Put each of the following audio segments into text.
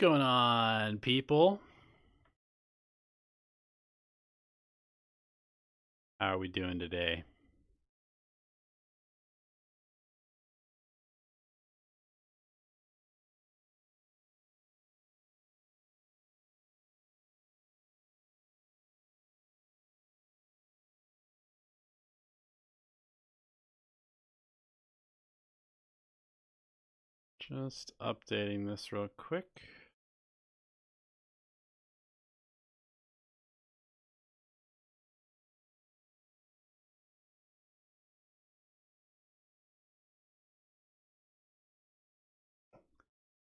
going on, people? How are we doing today? Just updating this real quick.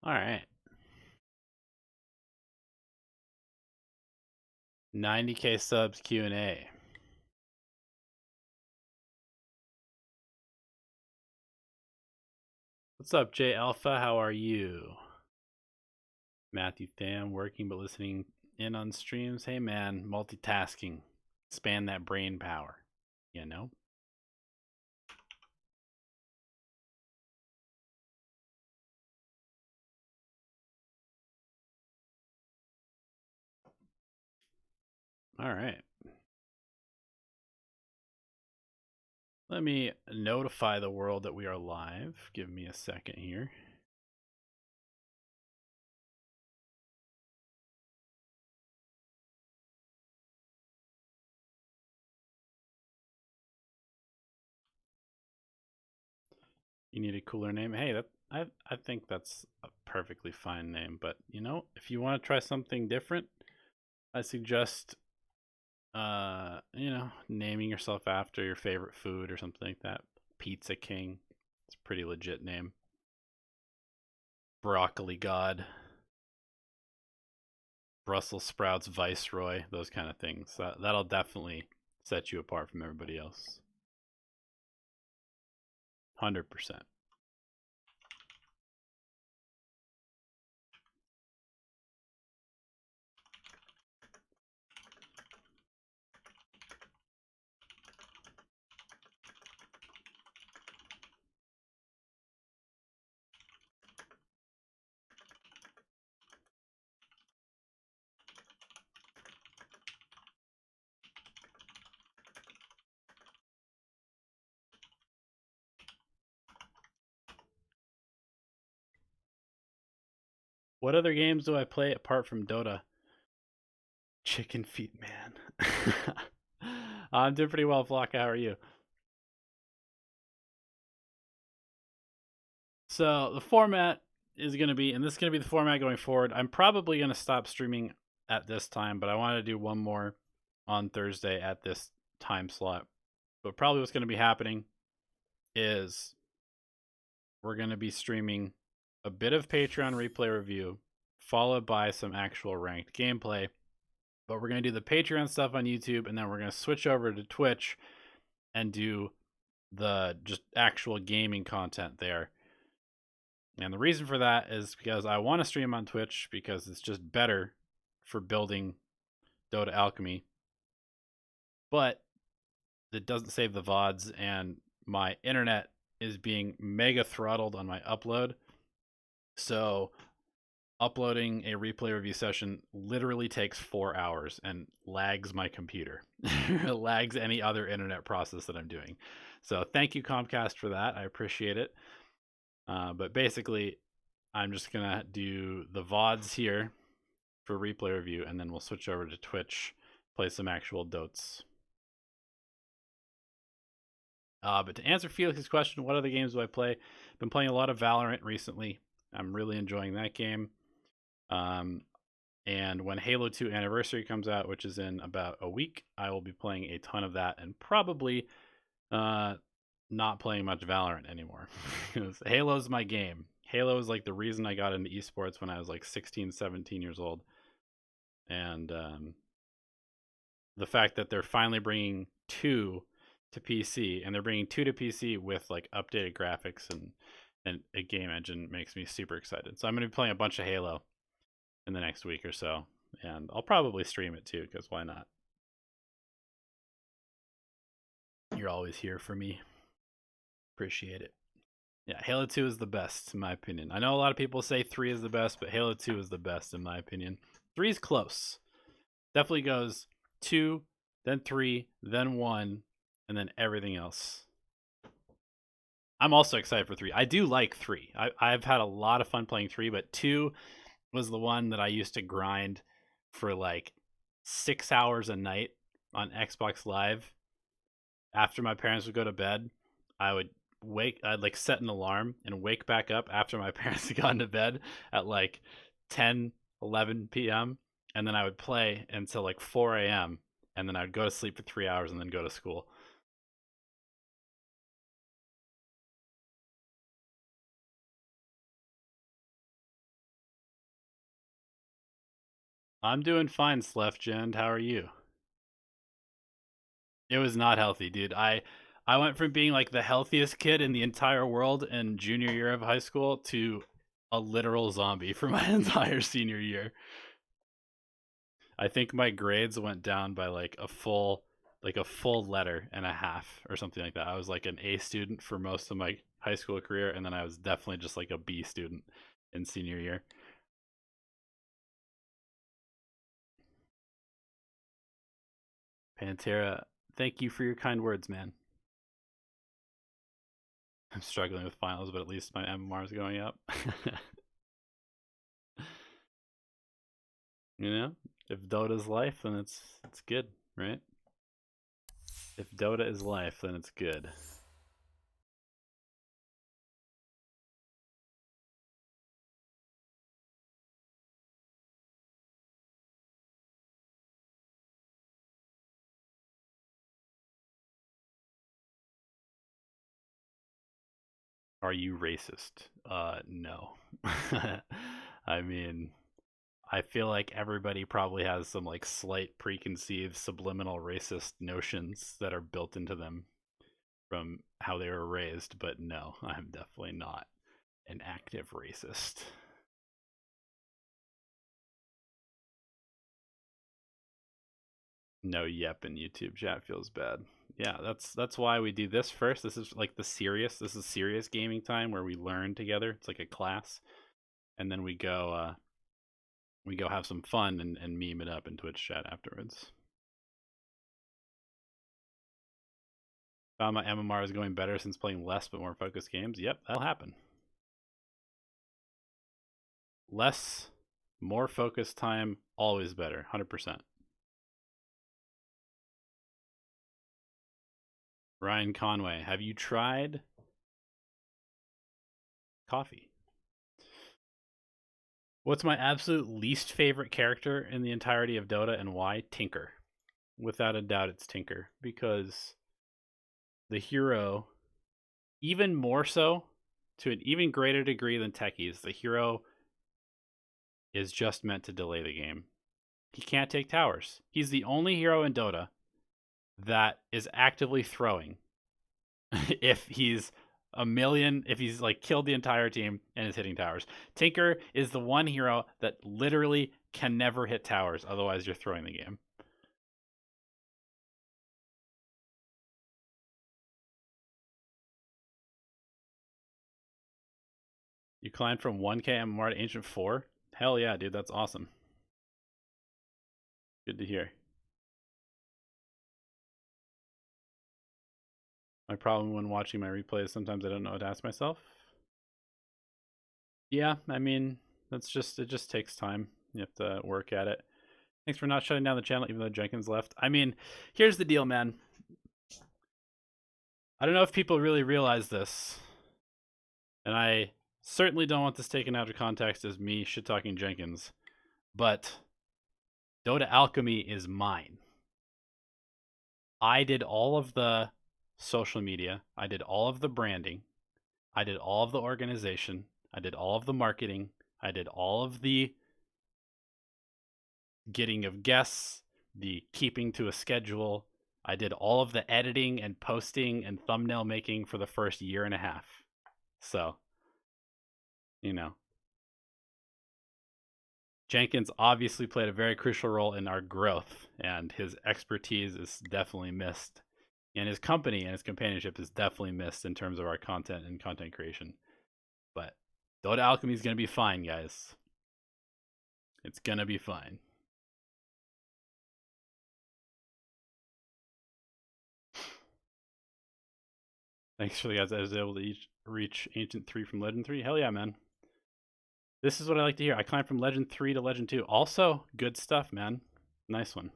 All right. 90K subs Q&A. What's up, J Alpha? How are you? Matthew Tham, working but listening in on streams. Hey, man, multitasking. Expand that brain power, you know? All right. Let me notify the world that we are live. Give me a second here. You need a cooler name. Hey, I think that's a perfectly fine name, but you know, if you want to try something different, I suggest you know, naming yourself after your favorite food or something like that. Pizza King. It's a pretty legit name. Broccoli God. Brussels sprouts Viceroy, those kind of things. That'll definitely set you apart from everybody else. 100%. What other games do I play apart from Dota? Chicken feet, man. I'm doing pretty well, Flocka. How are you? So the format is going to be, and this is going to be the format going forward. I'm probably going to stop streaming at this time, but I want to do one more on Thursday at this time slot. But probably what's going to be happening is we're going to be streaming a bit of Patreon replay review, followed by some actual ranked gameplay. But we're going to do the Patreon stuff on YouTube, and then we're going to switch over to Twitch and do the just actual gaming content there. And the reason for that is because I want to stream on Twitch because it's just better for building Dota Alchemy. But it doesn't save the VODs, and my internet is being mega throttled on my upload. So uploading a replay review session literally takes 4 hours and lags my computer. Lags any other internet process that I'm doing. So thank you, Comcast, for that. I appreciate it. But basically, I'm just going to do the VODs here for replay review, and then we'll switch over to Twitch, play some actual Dotes. But to answer Felix's question, what other games do I play? I've been playing a lot of Valorant recently. I'm really enjoying that game. And when Halo 2 Anniversary comes out, which is in about a week, I will be playing a ton of that and probably not playing much Valorant anymore. Halo's my game. Halo is like the reason I got into esports when I was like 16, 17 years old. And the fact that they're finally bringing 2 to PC, and they're bringing 2 to PC with like updated graphics and a game engine makes me super excited. So I'm going to be playing a bunch of Halo in the next week or so, and I'll probably stream it too, because why not? You're always here for me. Appreciate it. Yeah, Halo 2 is the best, in my opinion. I know a lot of people say 3 is the best, but Halo 2 is the best, in my opinion. 3 is close. Definitely goes 2, then 3, then 1, and then everything else. I'm also excited for 3. I do like 3. I've had a lot of fun playing 3, but 2 was the one that I used to grind for like 6 hours a night on Xbox Live. After my parents would go to bed, I'd like set an alarm and wake back up after my parents had gone to bed at like 10, 11 p.m. And then I would play until like 4 a.m. And then I'd go to sleep for 3 hours and then go to school. I'm doing fine, Slefgend. How are you? It was not healthy, dude. I went from being like the healthiest kid in the entire world in junior year of high school to a literal zombie for my entire senior year. I think my grades went down by like a full letter and a half or something like that. I was like an A student for most of my high school career, and then I was definitely just like a B student in senior year. Pantera, thank you for your kind words, man. I'm struggling with finals, but at least my MMR is going up. You know, if Dota's life, then it's good, right? If Dota is life, then it's good. Are you racist? No. I mean, I feel like everybody probably has some like slight preconceived subliminal racist notions that are built into them from how they were raised, but no, I'm definitely not an active racist. No yep in YouTube chat feels bad. Yeah, that's why we do this first. This is like this is serious gaming time where we learn together. It's like a class. And then we go have some fun and meme it up in Twitch chat afterwards. Found my MMR is going better since playing less but more focused games. Yep, that'll happen. Less, more focused time, always better. 100%. Ryan Conway, have you tried coffee? What's my absolute least favorite character in the entirety of Dota and why? Tinker. Without a doubt, it's Tinker. Because the hero, even more so, to an even greater degree than techies, the hero is just meant to delay the game. He can't take towers. He's the only hero in Dota that is actively throwing if he's if he's like killed the entire team and is hitting towers. Tinker is the one hero that literally can never hit towers, otherwise you're throwing the game. You climbed from 1k MMR to Ancient 4? Hell yeah, dude, that's awesome. Good to hear. My problem when watching my replays, sometimes I don't know what to ask myself. Yeah, I mean, it just takes time. You have to work at it. Thanks for not shutting down the channel even though Jenkins left. I mean, here's the deal, man. I don't know if people really realize this, and I certainly don't want this taken out of context as me shit-talking Jenkins, but Dota Alchemy is mine. I did all of the social media. I did all of the branding. I did all of the organization. I did all of the marketing. I did all of the getting of guests, the keeping to a schedule. I did all of the editing and posting and thumbnail making for the first year and a half. So, you know, Jenkins obviously played a very crucial role in our growth, and his expertise is definitely missed. And his company and his companionship is definitely missed in terms of our content and content creation. Dota Alchemy is gonna be fine, guys. It's gonna be fine. Thanks for the guys. I was able to reach Ancient 3 from Legend 3. Hell yeah, man. This is what I like to hear. I climbed from Legend 3 to Legend 2. Also, good stuff, man. Nice one.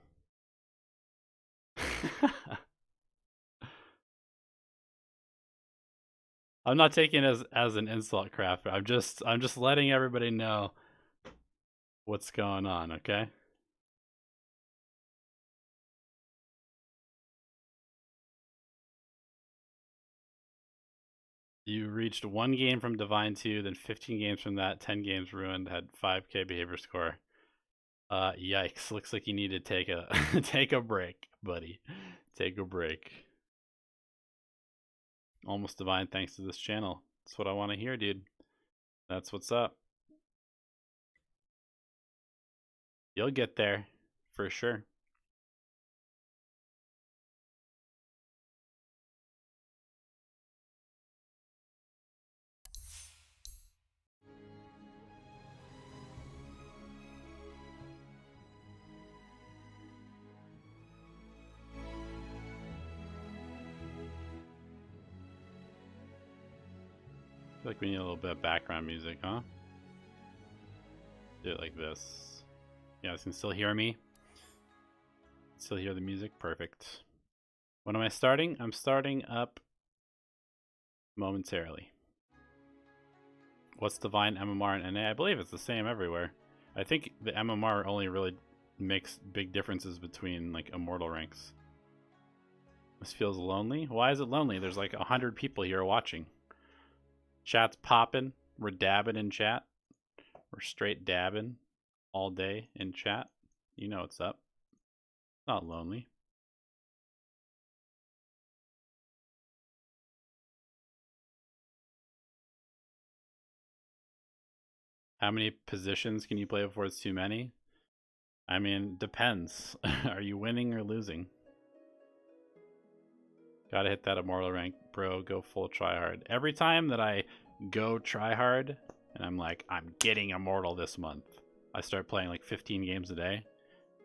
I'm not taking it as an insult, Craft. I'm just letting everybody know what's going on, okay? You reached 1 game from Divine 2, then 15 games from that, 10 games ruined, had 5k behavior score. Yikes. Looks like you need to take a take a break, buddy. Take a break. Almost Divine thanks to this channel. That's what I want to hear, dude. That's what's up. You'll get there, for sure. I feel like we need a little bit of background music, huh? Do it like this. You guys can still hear me? Still hear the music? Perfect. When am I starting? I'm starting up momentarily. What's Divine, MMR, and NA? I believe it's the same everywhere. I think the MMR only really makes big differences between like immortal ranks. This feels lonely. Why is it lonely? There's like 100 people here watching. Chat's popping. We're dabbing in chat. We're straight dabbing all day in chat. You know what's up. Not lonely. How many positions can you play before it's too many? I mean, depends. Are you winning or losing? Gotta hit that immortal rank, bro. Go full tryhard. Every time that I go tryhard and I'm like, I'm getting immortal this month, I start playing like 15 games a day,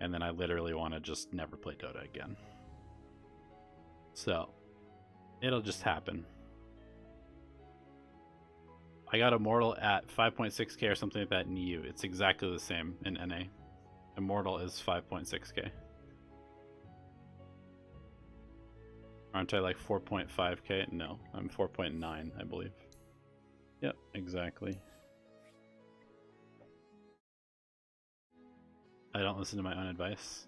and then I literally want to just never play Dota again. So, it'll just happen. I got immortal at 5.6k or something like that in EU. It's exactly the same in NA. Immortal is 5.6k. Aren't I like 4.5k? No, I'm 4.9, I believe. Yep, exactly. I don't listen to my own advice.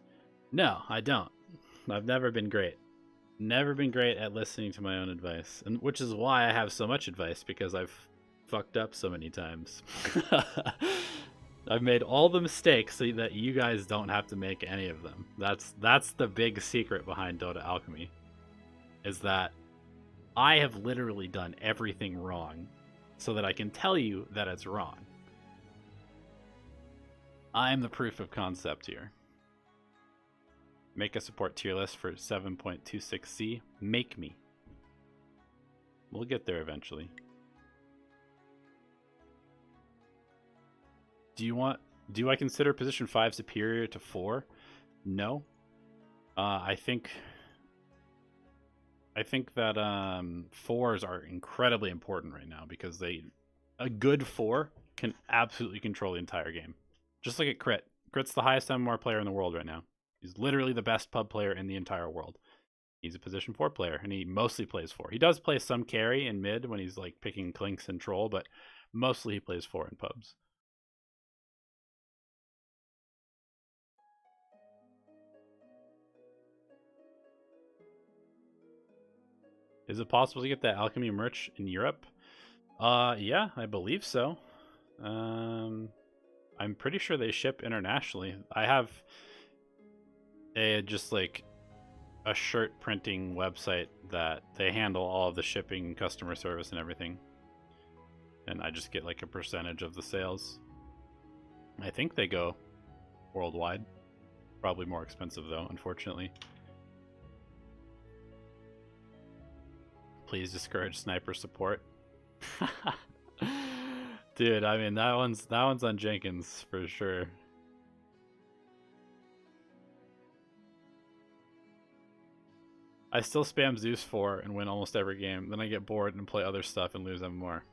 No, I don't. I've never been great. Never been great at listening to my own advice. And which is why I have so much advice, because I've fucked up so many times. I've made all the mistakes so that you guys don't have to make any of them. That's the big secret behind Dota Alchemy. Is that I have literally done everything wrong so that I can tell you that it's wrong. I'm the proof of concept here. Make a support tier list for 7.26C. Make me. We'll get there eventually. Do I consider position 5 superior to 4? No. I think that 4s are incredibly important right now, because a good 4 can absolutely control the entire game. Just look at Crit. Crit's the highest MMR player in the world right now. He's literally the best pub player in the entire world. He's a position 4 player, and he mostly plays 4. He does play some carry in mid when he's like picking Clinks and Troll, but mostly he plays 4 in pubs. Is it possible to get that Alchemy merch in Europe? Yeah, I believe so. I'm pretty sure they ship internationally. I have just like a shirt printing website that they handle all of the shipping, customer service, and everything. And I just get like a percentage of the sales. I think they go worldwide. Probably more expensive though, unfortunately. Please discourage sniper support. Dude, I mean that one's on Jenkins for sure. I still spam Zeus 4 and win almost every game. Then I get bored and play other stuff and lose them more.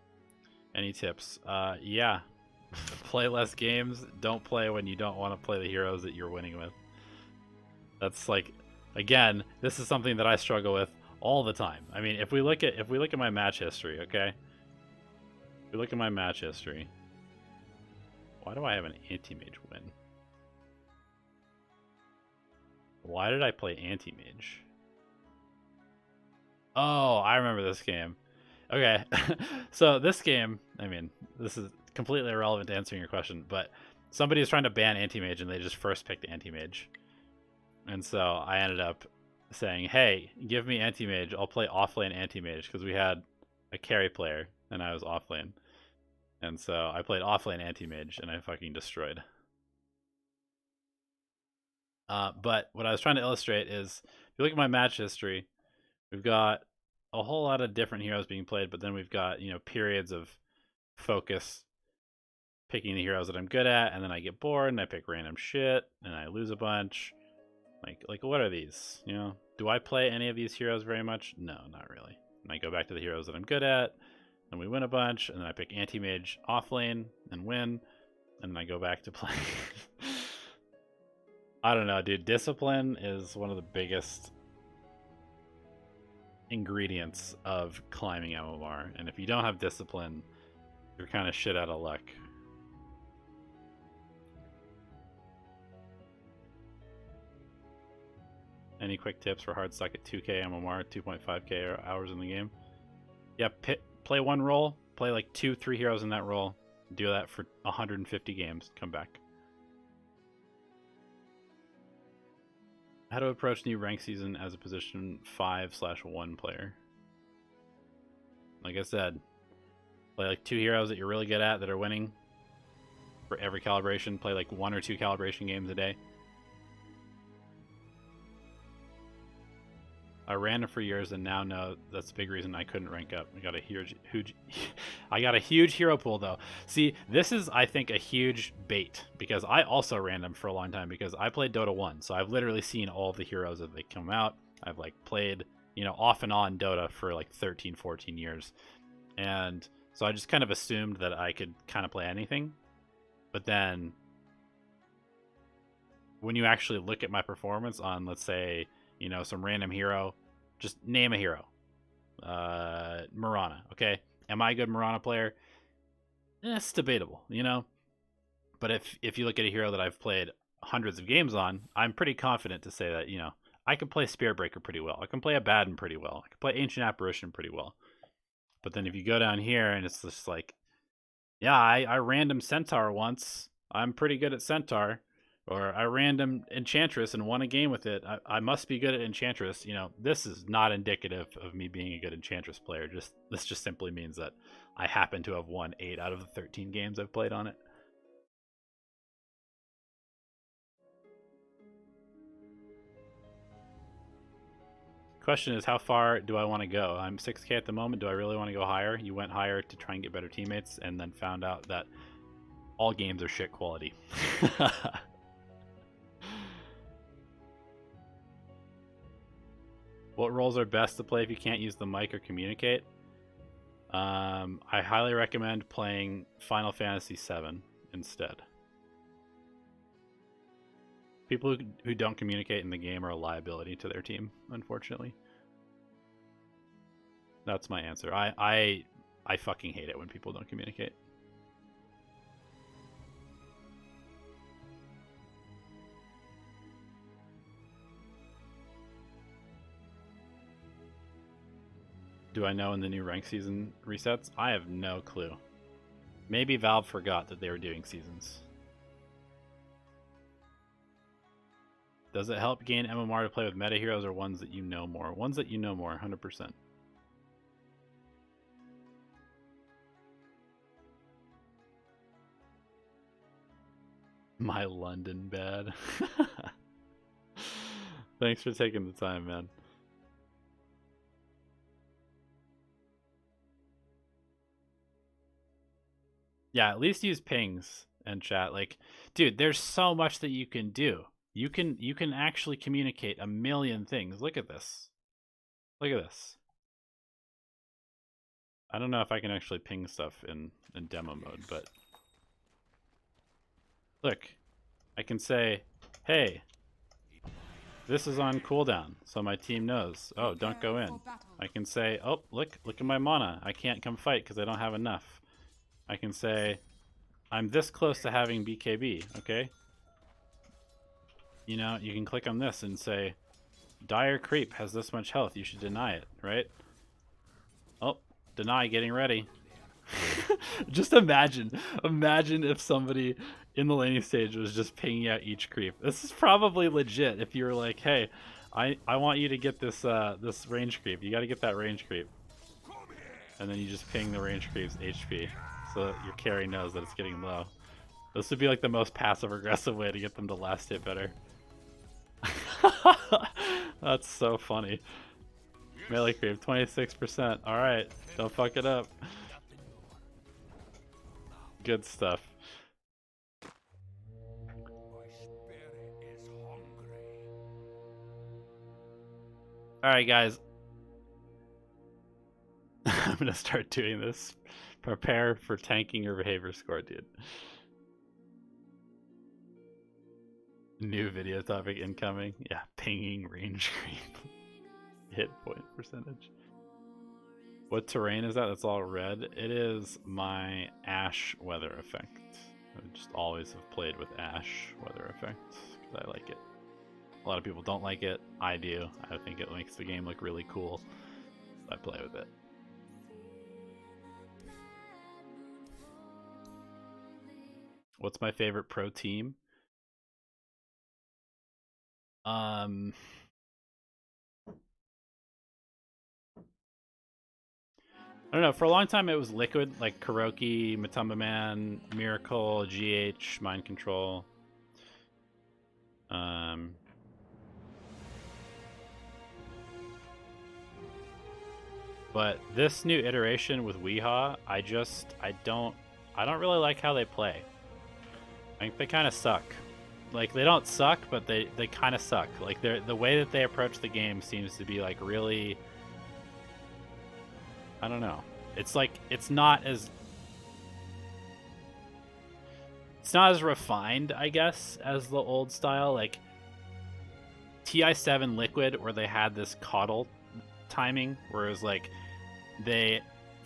Any tips? Yeah. Play less games. Don't play when you don't want to play the heroes that you're winning with. That's like, again, this is something that I struggle with all the time. I mean, if we look at my match history, okay? If we look at my match history. Why do I have an anti-mage win? Why did I play anti-mage? Oh, I remember this game. Okay, so this game, I mean, this is completely irrelevant to answering your question, but somebody is trying to ban anti-mage and they just first picked anti-mage. And so I ended up saying, hey, give me anti-mage, I'll play offlane anti-mage, because we had a carry player and I was offlane. And so I played offlane anti-mage and I fucking destroyed. But what I was trying to illustrate is, if you look at my match history, we've got a whole lot of different heroes being played, but then we've got, you know, periods of focus picking the heroes that I'm good at, and then I get bored and I pick random shit and I lose a bunch. Like what are these? You know, do I play any of these heroes very much? No, not really. And I go back to the heroes that I'm good at, and we win a bunch, and then I pick anti-mage off lane and win, and then I go back to playing. I don't know, dude. Discipline is one of the biggest ingredients of climbing MMR, and if you don't have discipline, you're kind of shit out of luck. Any quick tips for hard stuck at 2k MMR, 2.5k hours in the game? Yeah, play one role, play like 2-3 heroes in that role, do that for 150 games, come back. How to approach new rank season as a position 5/1 player. Like I said, play like 2 heroes that you're really good at that are winning for every calibration. Play like 1 or 2 calibration games a day. I ran them for years and now know that's a big reason I couldn't rank up. I got a huge I got a huge hero pool though. See, this is, I think, a huge bait, because I also ran them for a long time because I played Dota 1. So I've literally seen all of the heroes as they come out. I've like played, you know, off and on Dota for like 13, 14 years. And so I just kind of assumed that I could kind of play anything. But then when you actually look at my performance on, let's say, you know, some random hero, just name a hero. Mirana, okay? Am I a good Mirana player? It's debatable, you know? But if you look at a hero that I've played hundreds of games on, I'm pretty confident to say that, you know, I can play Spirit Breaker pretty well. I can play Abaddon pretty well. I can play Ancient Apparition pretty well. But then if you go down here and it's just like, yeah, I random Centaur once. I'm pretty good at Centaur. Or I random Enchantress and won a game with it. I must be good at Enchantress. You know, this is not indicative of me being a good Enchantress player. This just simply means that I happen to have won 8 out of the 13 games I've played on it. Question is, how far do I want to go? I'm 6k at the moment. Do I really want to go higher? You went higher to try and get better teammates and then found out that all games are shit quality. What roles are best to play if you can't use the mic or communicate? I highly recommend playing Final Fantasy VII instead. People who don't communicate in the game are a liability to their team, unfortunately. That's my answer. I fucking hate it when people don't communicate. Do I know when the new rank season resets? I have no clue. Maybe Valve forgot that they were doing seasons. Does it help gain MMR to play with meta heroes or ones that you know more? Ones that you know more, 100%. My London bad. Thanks for taking the time, man. Yeah, at least use pings and chat. Like, dude, there's so much that you can do. You can actually communicate a million things. Look at this. Look at this. I don't know if I can actually ping stuff in demo mode, but look, I can say, hey, this is on cooldown, so my team knows. Oh, don't go in. I can say, oh, look at my mana. I can't come fight because I don't have enough. I can say, I'm this close to having BKB, okay? You know, you can click on this and say, dire creep has this much health, you should deny it, right? Oh, deny, getting ready. Just imagine if somebody in the laning stage was just pinging out each creep. This is probably legit if you were like, hey, I want you to get this this range creep. You got to get that range creep. And then you just ping the range creep's HP so that your carry knows that it's getting low. This would be like the most passive aggressive way to get them to last hit better. That's so funny. Melee creep 26%. Alright, don't fuck it up. Good stuff. Alright guys. I'm gonna start doing this. Prepare for tanking your behavior score, dude. New video topic incoming. Yeah, pinging range creep. Hit point percentage. What terrain is that? That's all red. It is my Ash weather effect. I just always have played with Ash weather effect because I like it. A lot of people don't like it. I do. I think it makes the game look really cool. So I play with it. What's my favorite pro team? I don't know. For a long time, it was Liquid, like Kuroki, Matumba Man, Miracle, GH, Mind Control. But this new iteration with Weehaw, I don't really like how they play. I think they kind of suck. Like, they don't suck, but they kind of suck. Like, the way that they approach the game seems to be like really, I don't know. It's like it's not as refined, I guess, as the old style. Like TI7 Liquid, where they had this coddle timing, where it was like they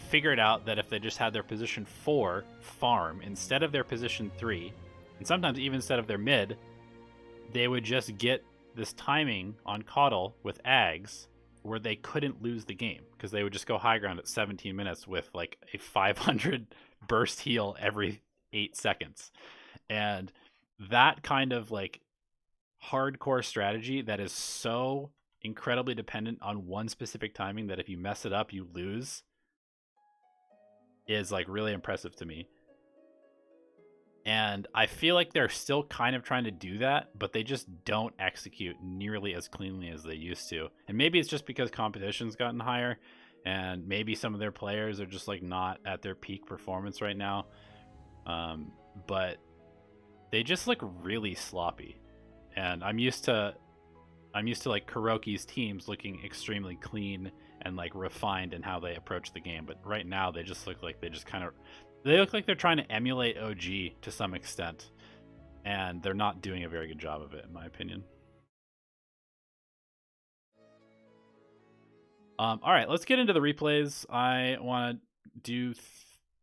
figured out that if they just had their position 4 farm instead of their position 3, and sometimes even instead of their mid, they would just get this timing on coddle with Ags where they couldn't lose the game because they would just go high ground at 17 minutes with like a 500 burst heal every 8 seconds. And that kind of like hardcore strategy that is so incredibly dependent on one specific timing that if you mess it up, you lose, is like really impressive to me. And I feel like they're still kind of trying to do that, but they just don't execute nearly as cleanly as they used to. And maybe it's just because competition's gotten higher, and maybe some of their players are just like not at their peak performance right now. But they just look really sloppy. And I'm used to like Kuroki's teams looking extremely clean and like refined in how they approach the game. But right now they just look like they look like they're trying to emulate OG to some extent, and they're not doing a very good job of it, in my opinion. All right, let's get into the replays. I want to do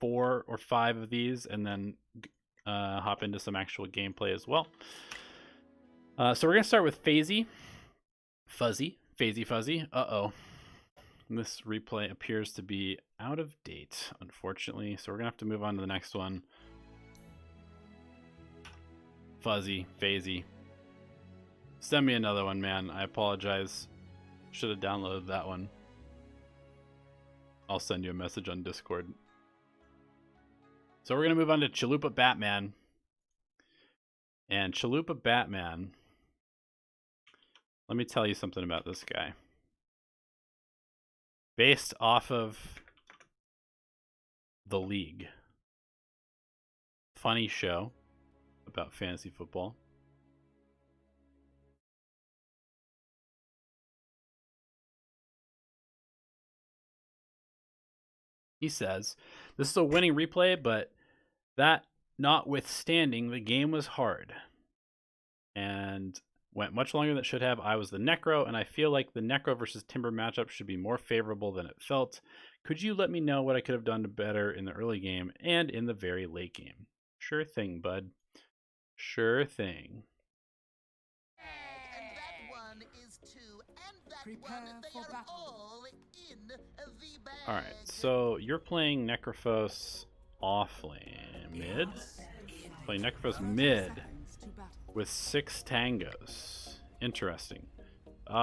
4 or 5 of these and then hop into some actual gameplay as well. So we're going to start with Phasey. Phasey Fuzzy. Uh-oh. This replay appears to be out of date, unfortunately, so we're gonna have to move on to the next one. Phasey. Send me another one, man. I apologize. Should have downloaded that one. I'll send you a message on Discord. So we're gonna move on to Chalupa Batman. And Chalupa Batman, let me tell you something about this guy. Based off of the league, funny show about fantasy football. He says, this is a winning replay, but that notwithstanding, the game was hard and went much longer than it should have. I was the Necro, and I feel like the Necro versus Timber matchup should be more favorable than it felt. Could you let me know what I could have done better in the early game and in the very late game? Sure thing, bud. Sure thing. And that one is two, and that one, they are all in the bag. Alright, so you're playing Necrophos off lane. Mid? Playing Necrophos mid with 6 tangos. Interesting.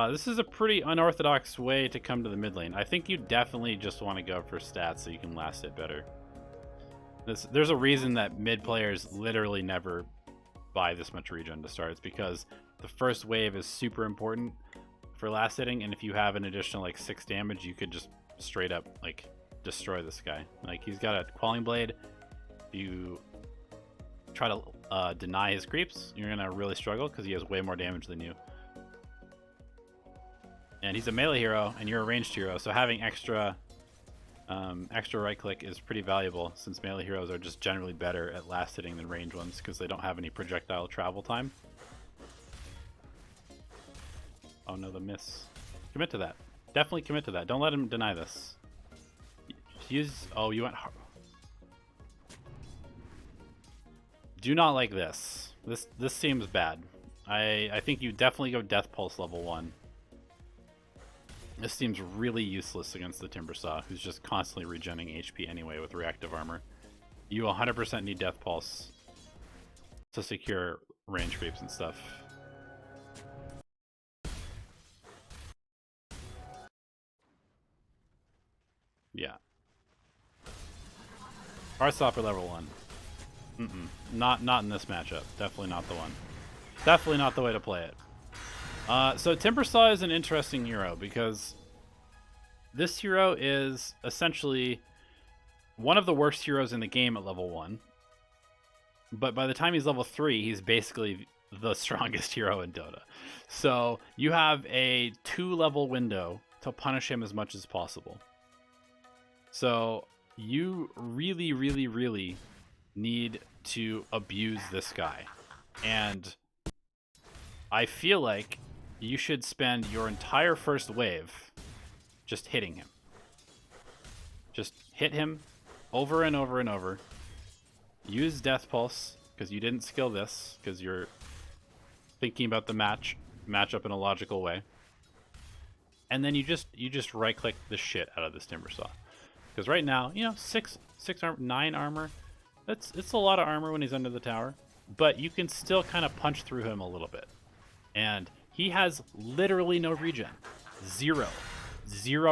This is a pretty unorthodox way to come to the mid lane. I think you definitely just want to go for stats so you can last it better. There's a reason that mid players literally never buy this much regen to start. It's because the first wave is super important for last hitting, and if you have an additional like 6 damage, you could just straight up like destroy this guy. Like, he's got a Quelling Blade. You try to deny his creeps, you're gonna really struggle because he has way more damage than you. And he's a melee hero, and you're a ranged hero, so having extra right click is pretty valuable, since melee heroes are just generally better at last hitting than ranged ones because they don't have any projectile travel time. Oh no, the miss. Commit to that. Definitely commit to that. Don't let him deny this. Oh, you went hard. Do not like this. This seems bad. I think you definitely go Death Pulse level 1. This seems really useless against the Timbersaw, who's just constantly regenerating HP anyway with reactive armor. You 100% need Death Pulse to secure range creeps and stuff. Yeah. Heartstopper level 1. Not in this matchup. Definitely not the one. Definitely not the way to play it. So Timbersaw is an interesting hero because this hero is essentially one of the worst heroes in the game at level 1. But by the time he's level 3, he's basically the strongest hero in Dota. So you have a 2-level window to punish him as much as possible. So you really, really, really need to abuse this guy. And I feel like you should spend your entire first wave just hitting him. Just hit him over and over and over. Use Death Pulse, because you didn't skill this, because you're thinking about the matchup in a logical way. And then you just right click the shit out of this Timbersaw. Because right now, you know, 9 armor, it's a lot of armor when he's under the tower, but you can still kind of punch through him a little bit. And he has literally no regen. Zero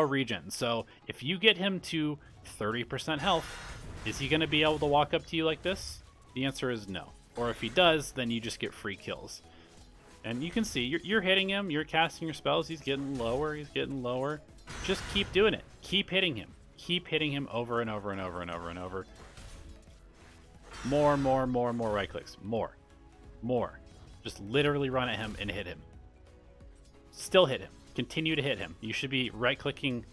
regen. So if you get him to 30% health, is he going to be able to walk up to you like this? The answer is no. Or if he does, then you just get free kills. And you can see, you're hitting him, you're casting your spells, he's getting lower, Just keep doing it. Keep hitting him. Keep hitting him over and over and over and over and over. More right clicks. More. Just literally run at him and hit him. Still hit him. Continue to hit him. You should be right-clicking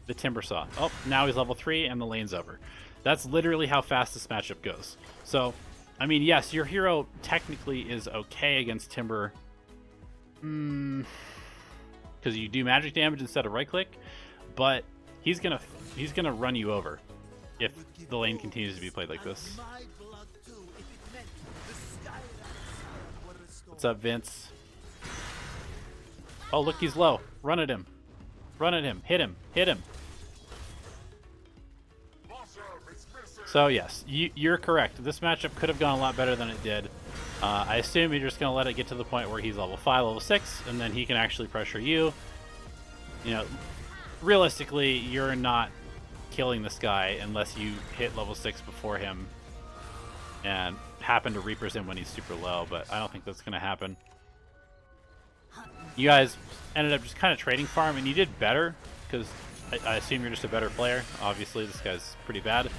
the Timbersaw. Oh, now he's level 3 and the lane's over. That's literally how fast this matchup goes. So, I mean, yes, your hero technically is okay against Timber. Because you do magic damage instead of right-click. But he's gonna run you over if the lane continues to be played like this. What's up, Vince? Oh, look, he's low. Run at him. Hit him. So yes, you're correct. This matchup could have gone a lot better than it did. I assume you're just going to let it get to the point where he's level 5, level 6, and then he can actually pressure you. You know, realistically, you're not killing this guy unless you hit level 6 before him and happen to Reapers him when he's super low, but I don't think that's going to happen. You guys ended up just kind of trading farm, and you did better because I assume you're just a better player. Obviously, this guy's pretty bad.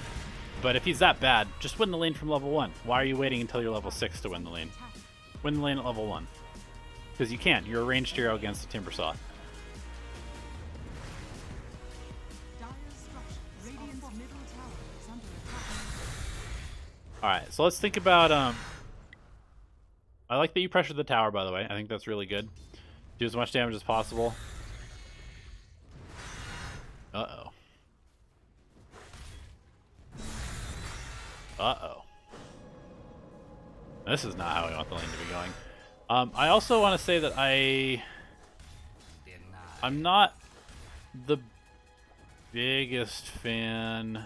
But if he's that bad, just win the lane from level 1. Why are you waiting until you're level 6 to win the lane? Win the lane at level 1. Because you can't. You're a ranged hero against a Timber Saw. Alright, so let's think about... I like that you pressured the tower, by the way. I think that's really good. Do as much damage as possible. Uh-oh. Uh-oh. This is not how we want the lane to be going. I also want to say that I'm not the biggest fan...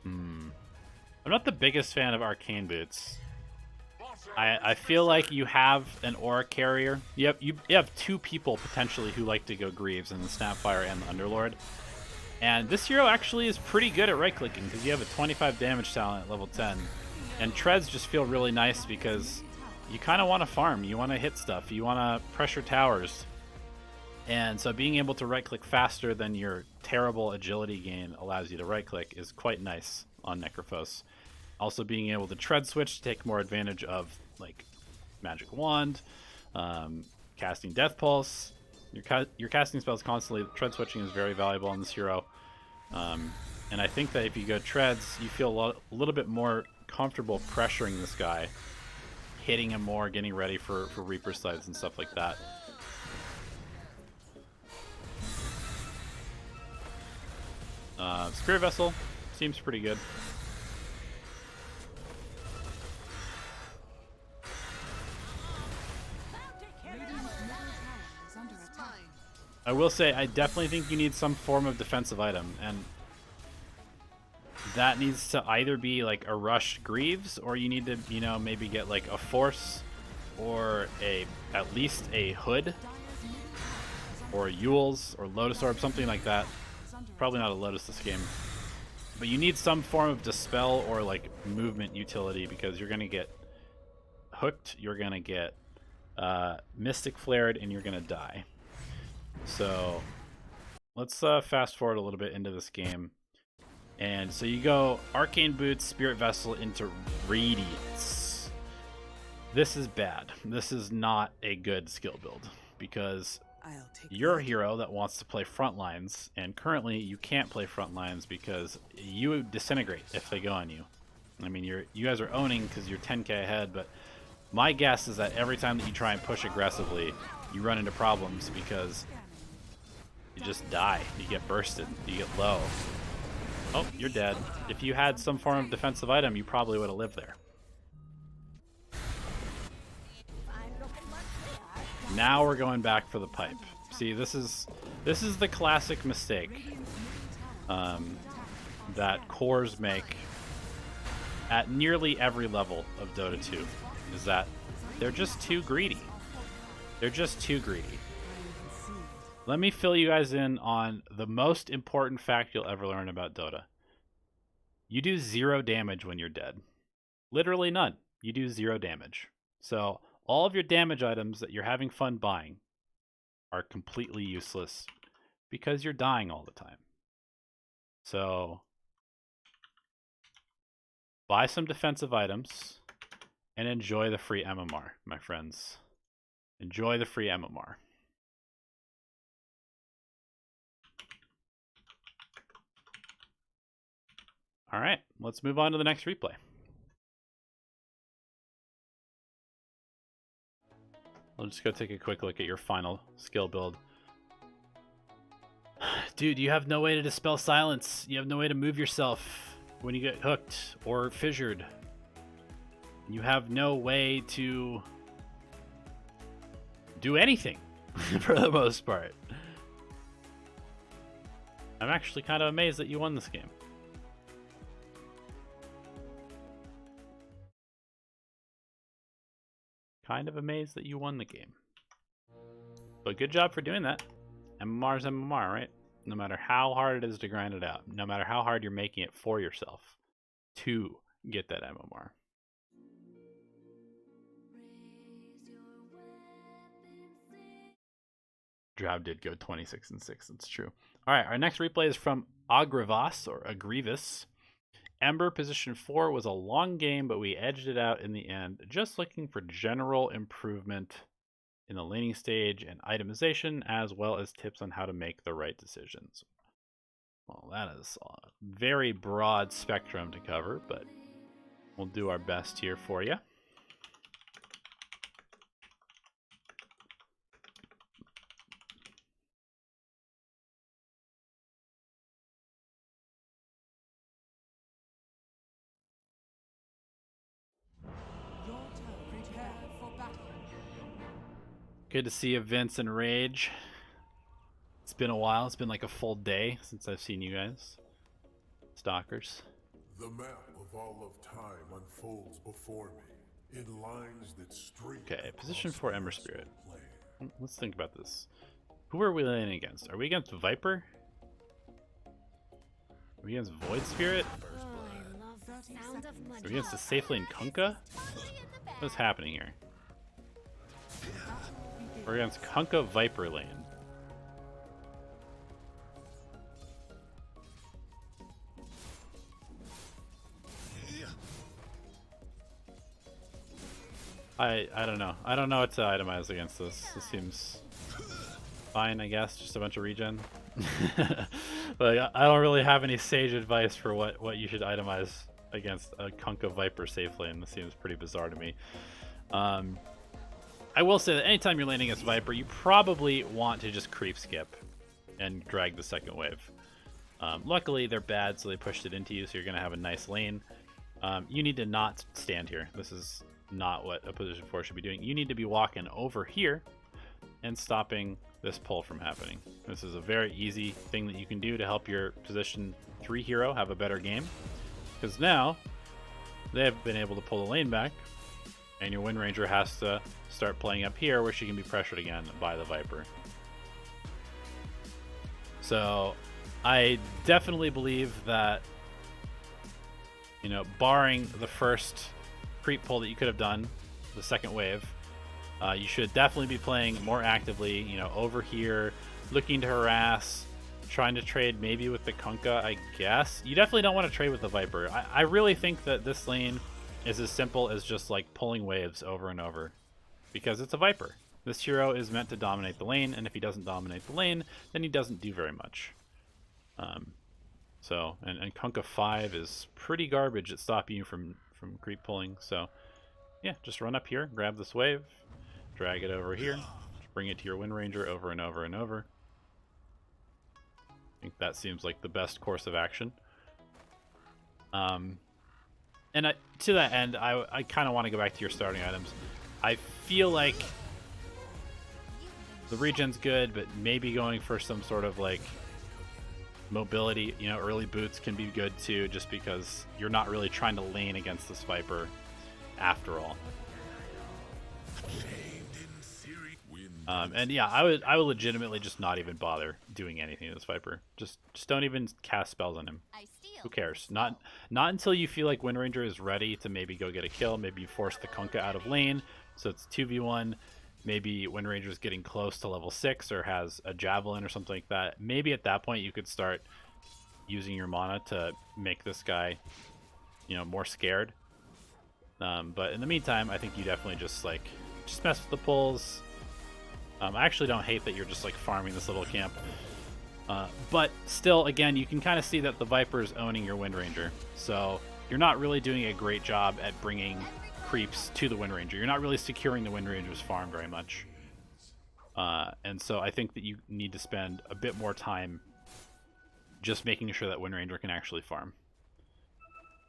I'm not the biggest fan of arcane boots. I feel like you have an aura carrier. You have two people potentially who like to go Greaves, and the Snapfire and the Underlord. And this hero actually is pretty good at right clicking because you have a 25 damage talent at level 10. And treads just feel really nice because you kind of want to farm. You want to hit stuff. You want to pressure towers. And so being able to right click faster than your terrible agility gain allows you to right click is quite nice on Necrophos. Also being able to tread switch to take more advantage of like Magic Wand, casting Death Pulse. You're casting spells constantly. Tread switching is very valuable on this hero. And I think that if you go treads, you feel a little bit more comfortable pressuring this guy, hitting him more, getting ready for Reaper Slides and stuff like that. Spirit Vessel seems pretty good. I will say, I definitely think you need some form of defensive item, and that needs to either be like a Rush Greaves, or you need to, you know, maybe get like a Force, or at least a Hood, or a Yule's, or Lotus Orb, something like that. Probably not a Lotus this game. But you need some form of Dispel or like movement utility, because you're going to get hooked, you're going to get Mystic Flared, and you're going to die. So let's fast forward a little bit into this game. And so you go Arcane Boots, Spirit Vessel into Radiance. This is bad. This is not a good skill build, because you're a hero that wants to play front lines, and currently you can't play front lines because you disintegrate if they go on you. I mean, you guys are owning because you're 10k ahead, but my guess is that every time that you try and push aggressively, you run into problems because you just die. You get bursted. You get low. Oh, you're dead. If you had some form of defensive item, you probably would have lived there. Now we're going back for the pipe. See, this is the classic mistake that cores make at nearly every level of Dota 2, is that they're just too greedy. They're just too greedy. Let me fill you guys in on the most important fact you'll ever learn about Dota. You do 0 damage when you're dead. Literally none. You do 0 damage. So all of your damage items that you're having fun buying are completely useless because you're dying all the time. So buy some defensive items and enjoy the free MMR, my friends. Enjoy the free MMR. All right, let's move on to the next replay. We'll just go take a quick look at your final skill build. Dude, you have no way to dispel silence. You have no way to move yourself when you get hooked or fissured. You have no way to do anything for the most part. I'm actually kind of amazed that you won this game. Kind of amazed that you won the game. But good job for doing that. MMR's MMR, right? No matter how hard it is to grind it out, no matter how hard you're making it for yourself to get that MMR. Drow did go 26-6. That's true. All right, our next replay is from Aggrivas or Aggrivas. Ember position 4 was a long game, but we edged it out in the end. Just looking for general improvement in the laning stage and itemization, as well as tips on how to make the right decisions. Well, that is a very broad spectrum to cover, but we'll do our best here for you. Good to see you, Vince and Rage. It's been a while. It's been like a full day since I've seen you guys. Stalkers. The map of all of time unfolds before me in lines that stream. Okay, position 4 Ember Spirit. Let's think about this. Who are we laying against? Are we against Viper? Are we against Void Spirit? Are we against the safe lane Kunkka? What's happening here? We're against Kunkka Viper lane. I don't know. I don't know what to itemize against this. This seems fine, I guess. Just a bunch of regen. But I don't really have any sage advice for what you should itemize against a Kunkka Viper safe lane. This seems pretty bizarre to me. I will say that anytime you're laning against Viper, you probably want to just creep skip and drag the second wave. Luckily, they're bad, so they pushed it into you, so you're going to have a nice lane. You need to not stand here. This is not what a position 4 should be doing. You need to be walking over here and stopping this pull from happening. This is a very easy thing that you can do to help your position 3 hero have a better game, because now they have been able to pull the lane back, and your Wind Ranger has to start playing up here where she can be pressured again by the Viper. So I definitely believe that, you know, barring the first creep pull that you could have done, the second wave, you should definitely be playing more actively, you know, over here, looking to harass, trying to trade maybe with the Kunkka, I guess. You definitely don't want to trade with the Viper. I really think that this lane is as simple as just like pulling waves over and over, because it's a Viper. This hero is meant to dominate the lane, and if he doesn't dominate the lane, then he doesn't do very much. And Kunkka 5 is pretty garbage at stopping you from creep pulling. So yeah, just run up here, grab this wave, drag it over here, bring it to your Wind Ranger over and over and over. I think that seems like the best course of action. To that end, I kind of want to go back to your starting items. I feel like the regen's good, but maybe going for some sort of like mobility, you know, early boots can be good too, just because you're not really trying to lane against this Viper after all. And yeah, I would legitimately just not even bother doing anything to this Viper. Just don't even cast spells on him. Who cares? Not until you feel like Wind Ranger is ready to maybe go get a kill. Maybe you force the Kunkka out of lane, so it's 2v1. Maybe Wind Ranger is getting close to level 6 or has a Javelin or something like that. Maybe at that point you could start using your mana to make this guy, you know, more scared. But in the meantime, I think you definitely just mess with the pulls. I actually don't hate that you're just like farming this little camp. But still, again, you can kind of see that the Viper is owning your Wind Ranger. So you're not really doing a great job at bringing creeps to the Wind Ranger. You're not really securing the Wind Ranger's farm very much. And so I think that you need to spend a bit more time just making sure that Wind Ranger can actually farm.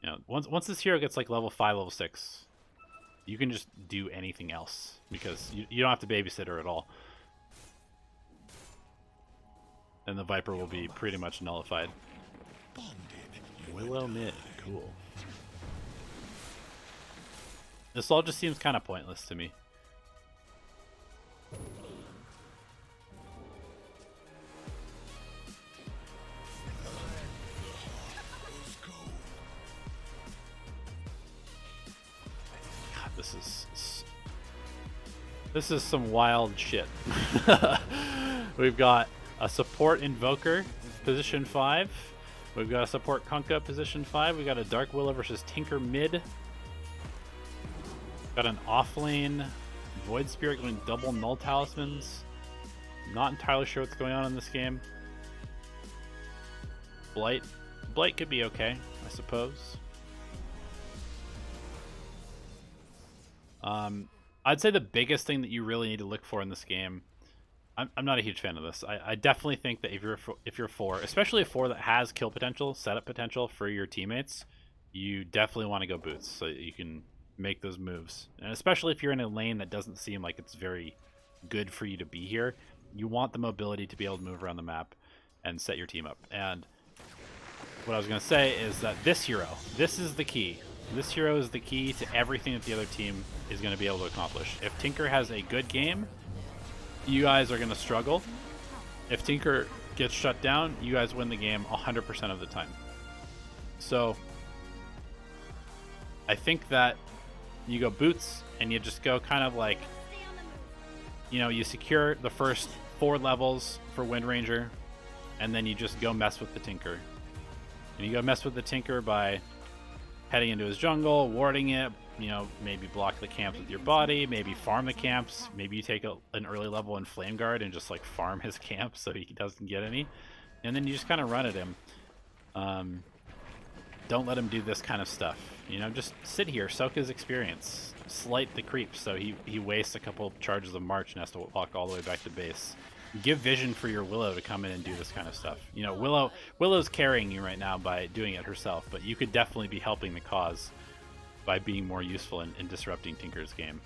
You know, once this hero gets like level 5, level 6, you can just do anything else, because you don't have to babysit her at all. And the Viper will be pretty much nullified. Willow mid, cool. This all just seems kind of pointless to me. God, this is some wild shit. We've got a support Invoker, position 5. We've got a support Kunkka, position 5. We've got a Dark Willow versus Tinker mid. Got an offlane Void Spirit going double Null Talismans. Not entirely sure what's going on in this game. Blight could be okay, I suppose. I'd say the biggest thing that you really need to look for in this game, I'm not a huge fan of this. I definitely think that if you're a 4, especially a 4 that has kill potential, setup potential for your teammates, you definitely want to go boots so that you can make those moves. And especially if you're in a lane that doesn't seem like it's very good for you to be here, you want the mobility to be able to move around the map and set your team up. And what I was going to say is that this hero, this is the key. This hero is the key to everything that the other team is going to be able to accomplish. If Tinker has a good game, you guys are going to struggle. If Tinker gets shut down, you guys win the game 100% of the time. So I think that you go boots and you just go kind of like, you know, you secure the first 4 levels for Wind Ranger, and then you just go mess with the Tinker. And you go mess with the Tinker by heading into his jungle, warding it, you know, maybe block the camps with your body, maybe farm the camps, maybe you take an early level in Flame Guard and just like farm his camp so he doesn't get any, and then you just kind of run at him. Don't let him do this kind of stuff, you know, just sit here, soak his experience, slight the creeps so he wastes a couple charges of March and has to walk all the way back to base. Give vision for your Willow to come in and do this kind of stuff. You know, Willow's carrying you right now by doing it herself, but you could definitely be helping the cause by being more useful in disrupting Tinker's game.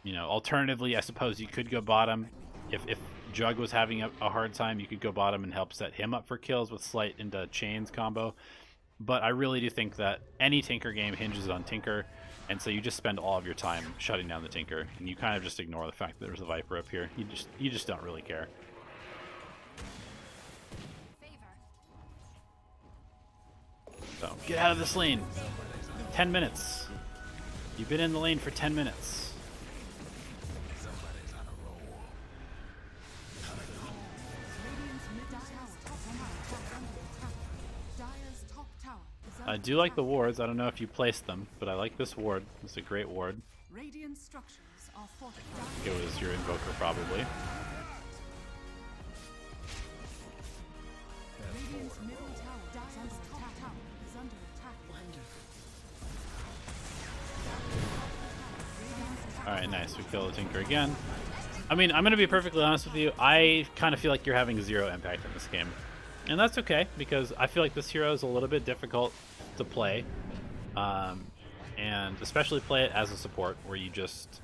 You know, alternatively, I suppose you could go bottom. If Jug was having a hard time, you could go bottom and help set him up for kills with Slight into Chains combo. But I really do think that any Tinker game hinges on Tinker, and so you just spend all of your time shutting down the Tinker, and you kind of just ignore the fact that there's a Viper up here. You just don't really care. So get out of this lane. 10 minutes. You've been in the lane for 10 minutes. I do like the wards. I don't know if you placed them, but I like this ward. It's a great ward. Radiant structures are fortified. It was your Invoker, probably. Radiant's middle tower is under attack. Alright, nice. We kill the Tinker again. I mean, I'm going to be perfectly honest with you. I kind of feel like you're having 0 impact in this game. And that's okay, because I feel like this hero is a little bit difficult to play. And especially play it as a support, where you just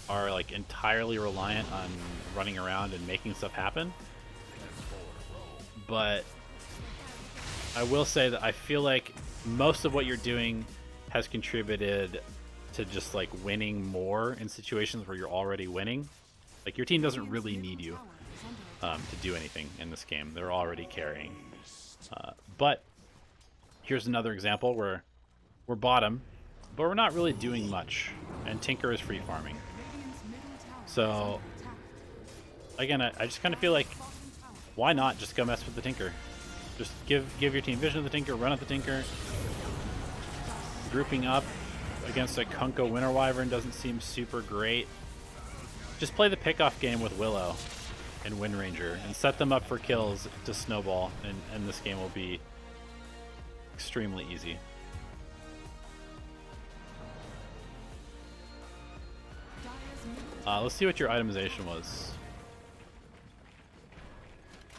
are like entirely reliant on running around and making stuff happen. But I will say that I feel like most of what you're doing has contributed to just like winning more in situations where you're already winning. Like your team doesn't really need you to do anything in this game. They're already carrying. But here's another example where we're bottom, but we're not really doing much, and Tinker is free farming. So again, I just kind of feel like, why not just go mess with the Tinker? Just give your team vision of the Tinker, run at the Tinker. Grouping up against a Kunkka Winter Wyvern doesn't seem super great. Just play the pickoff game with Willow and Wind Ranger and set them up for kills to snowball, and this game will be extremely easy. Let's see what your itemization was.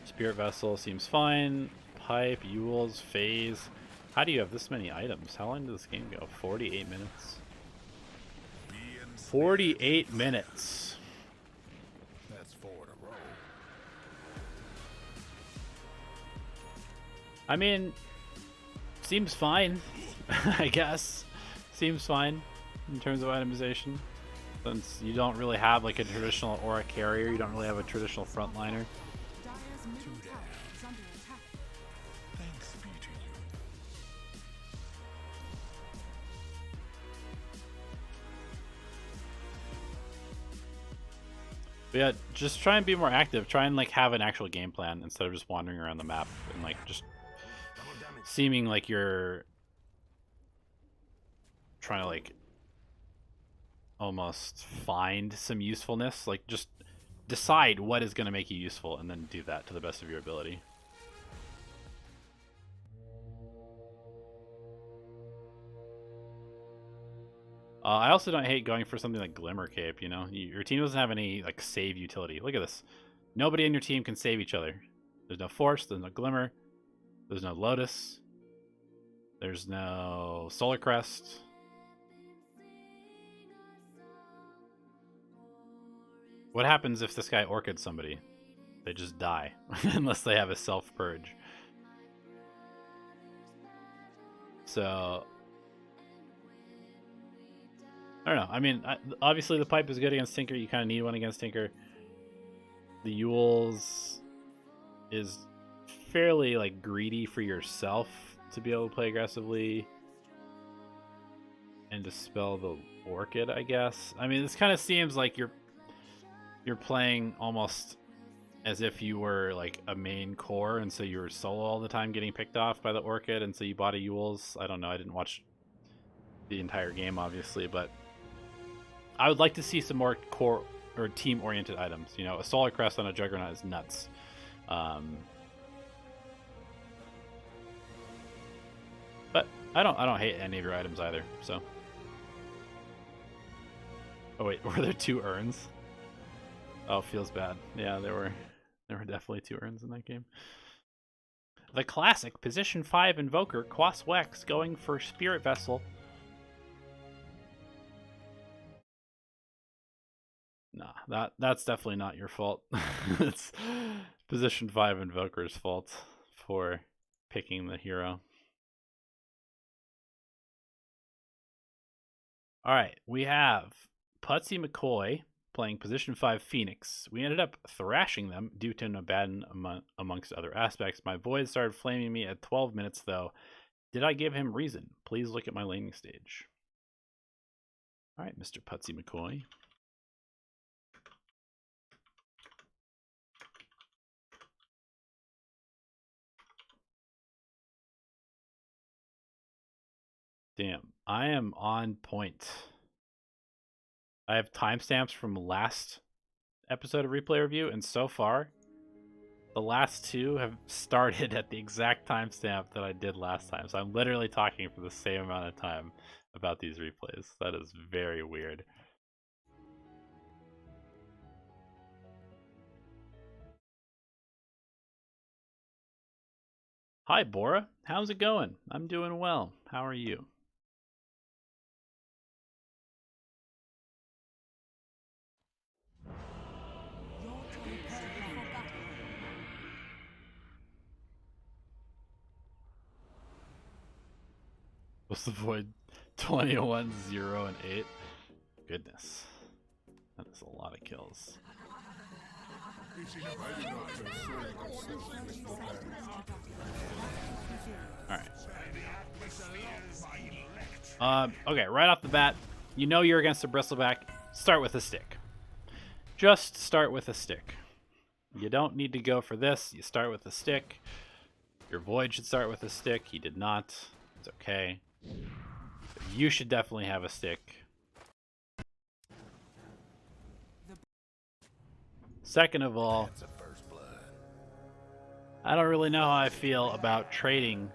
Spirit Vessel seems fine. Pipe, Yules, Phase. How do you have this many items? How long does this game go? 48 minutes. 48 minutes. That's 4 in a row. I mean, seems fine, I guess. Seems fine in terms of itemization. Since you don't really have like a traditional aura carrier, you don't really have a traditional frontliner. Dire's middle tower is under attack. Thanks be to you. But yeah, just try and be more active. Try and like have an actual game plan instead of just wandering around the map and like just seeming like you're trying to like almost find some usefulness. Like just decide what is going to make you useful and then do that to the best of your ability. I also don't hate going for something like Glimmer Cape, you know? Your team doesn't have any like save utility. Look at this. Nobody in your team can save each other. There's no Force, there's no Glimmer, there's no Lotus, there's no Solar Crest. What happens if this guy Orchids somebody? They just die, unless they have a self-purge. So I don't know. I mean, obviously the pipe is good against Tinker. You kind of need one against Tinker. The Yules is fairly like greedy for yourself to be able to play aggressively and dispel the Orchid, I guess. I mean, this kind of seems like you're playing almost as if you were like a main core, and so you were solo all the time getting picked off by the Orchid, and so you bought a Yules. I don't know. I didn't watch the entire game, obviously, but I would like to see some more core or team-oriented items. You know, a Solar Crest on a Juggernaut is nuts. But I don't hate any of your items either. So, oh wait, were there 2 urns? Oh, feels bad. Yeah, there were definitely 2 urns in that game. The classic position 5 Invoker Quas Wex going for Spirit Vessel. Nah, that's definitely not your fault. It's position 5 Invoker's fault for picking the hero. Alright, we have Putsy McCoy playing position 5 Phoenix. We ended up thrashing them due to an abandon amongst other aspects. My Void started flaming me at 12 minutes though. Did I give him reason? Please look at my laning stage. Alright, Mr. Putsy McCoy. Damn, I am on point. I have timestamps from last episode of Replay Review, and so far, the last 2 have started at the exact timestamp that I did last time. So I'm literally talking for the same amount of time about these replays. That is very weird. Hi, Bora. How's it going? I'm doing well. How are you? What's the Void? 21, 0, and 8. Goodness. That is a lot of kills. Alright. Okay, right off the bat, you know you're against a Bristleback. Start with a stick. Just start with a stick. You don't need to go for this. You start with a stick. Your Void should start with a stick. He did not. It's okay. You should definitely have a stick. Second of all, I don't really know how I feel about trading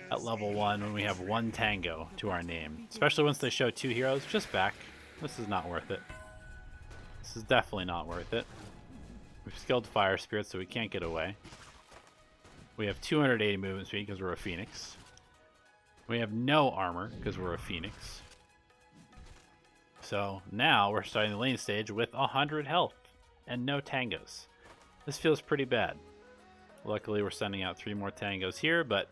at level 1 when we have 1 Tango to our name. Especially once they show 2 heroes. Just back. This is not worth it. This is definitely not worth it. We've skilled Fire Spirit, so we can't get away. We have 280 movement speed because we're a Phoenix. We have no armor because we're a Phoenix. So now we're starting the lane stage with 100 health and no tangos. This feels pretty bad. Luckily we're sending out 3 more tangos here, but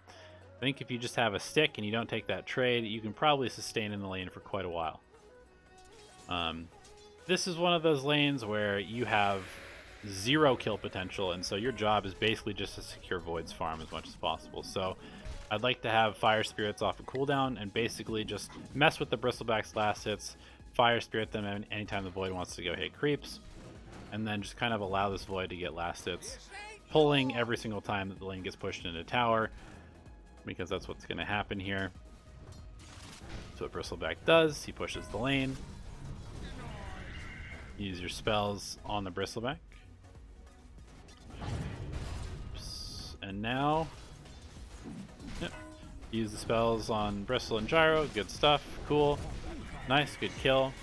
I think if you just have a stick and you don't take that trade, you can probably sustain in the lane for quite a while. This is one of those lanes where you have 0 kill potential, and so your job is basically just to secure Void's farm as much as possible. So I'd like to have Fire Spirits off a cooldown and basically just mess with the Bristleback's last hits, Fire Spirit them anytime the Void wants to go hit creeps, and then just kind of allow this Void to get last hits, pulling every single time that the lane gets pushed into tower, because that's what's going to happen here. So what Bristleback does, he pushes the lane. Use your spells on the Bristleback. And now, yep, use the spells on Bristle and Gyro. Good stuff. Cool. Nice. Good kill.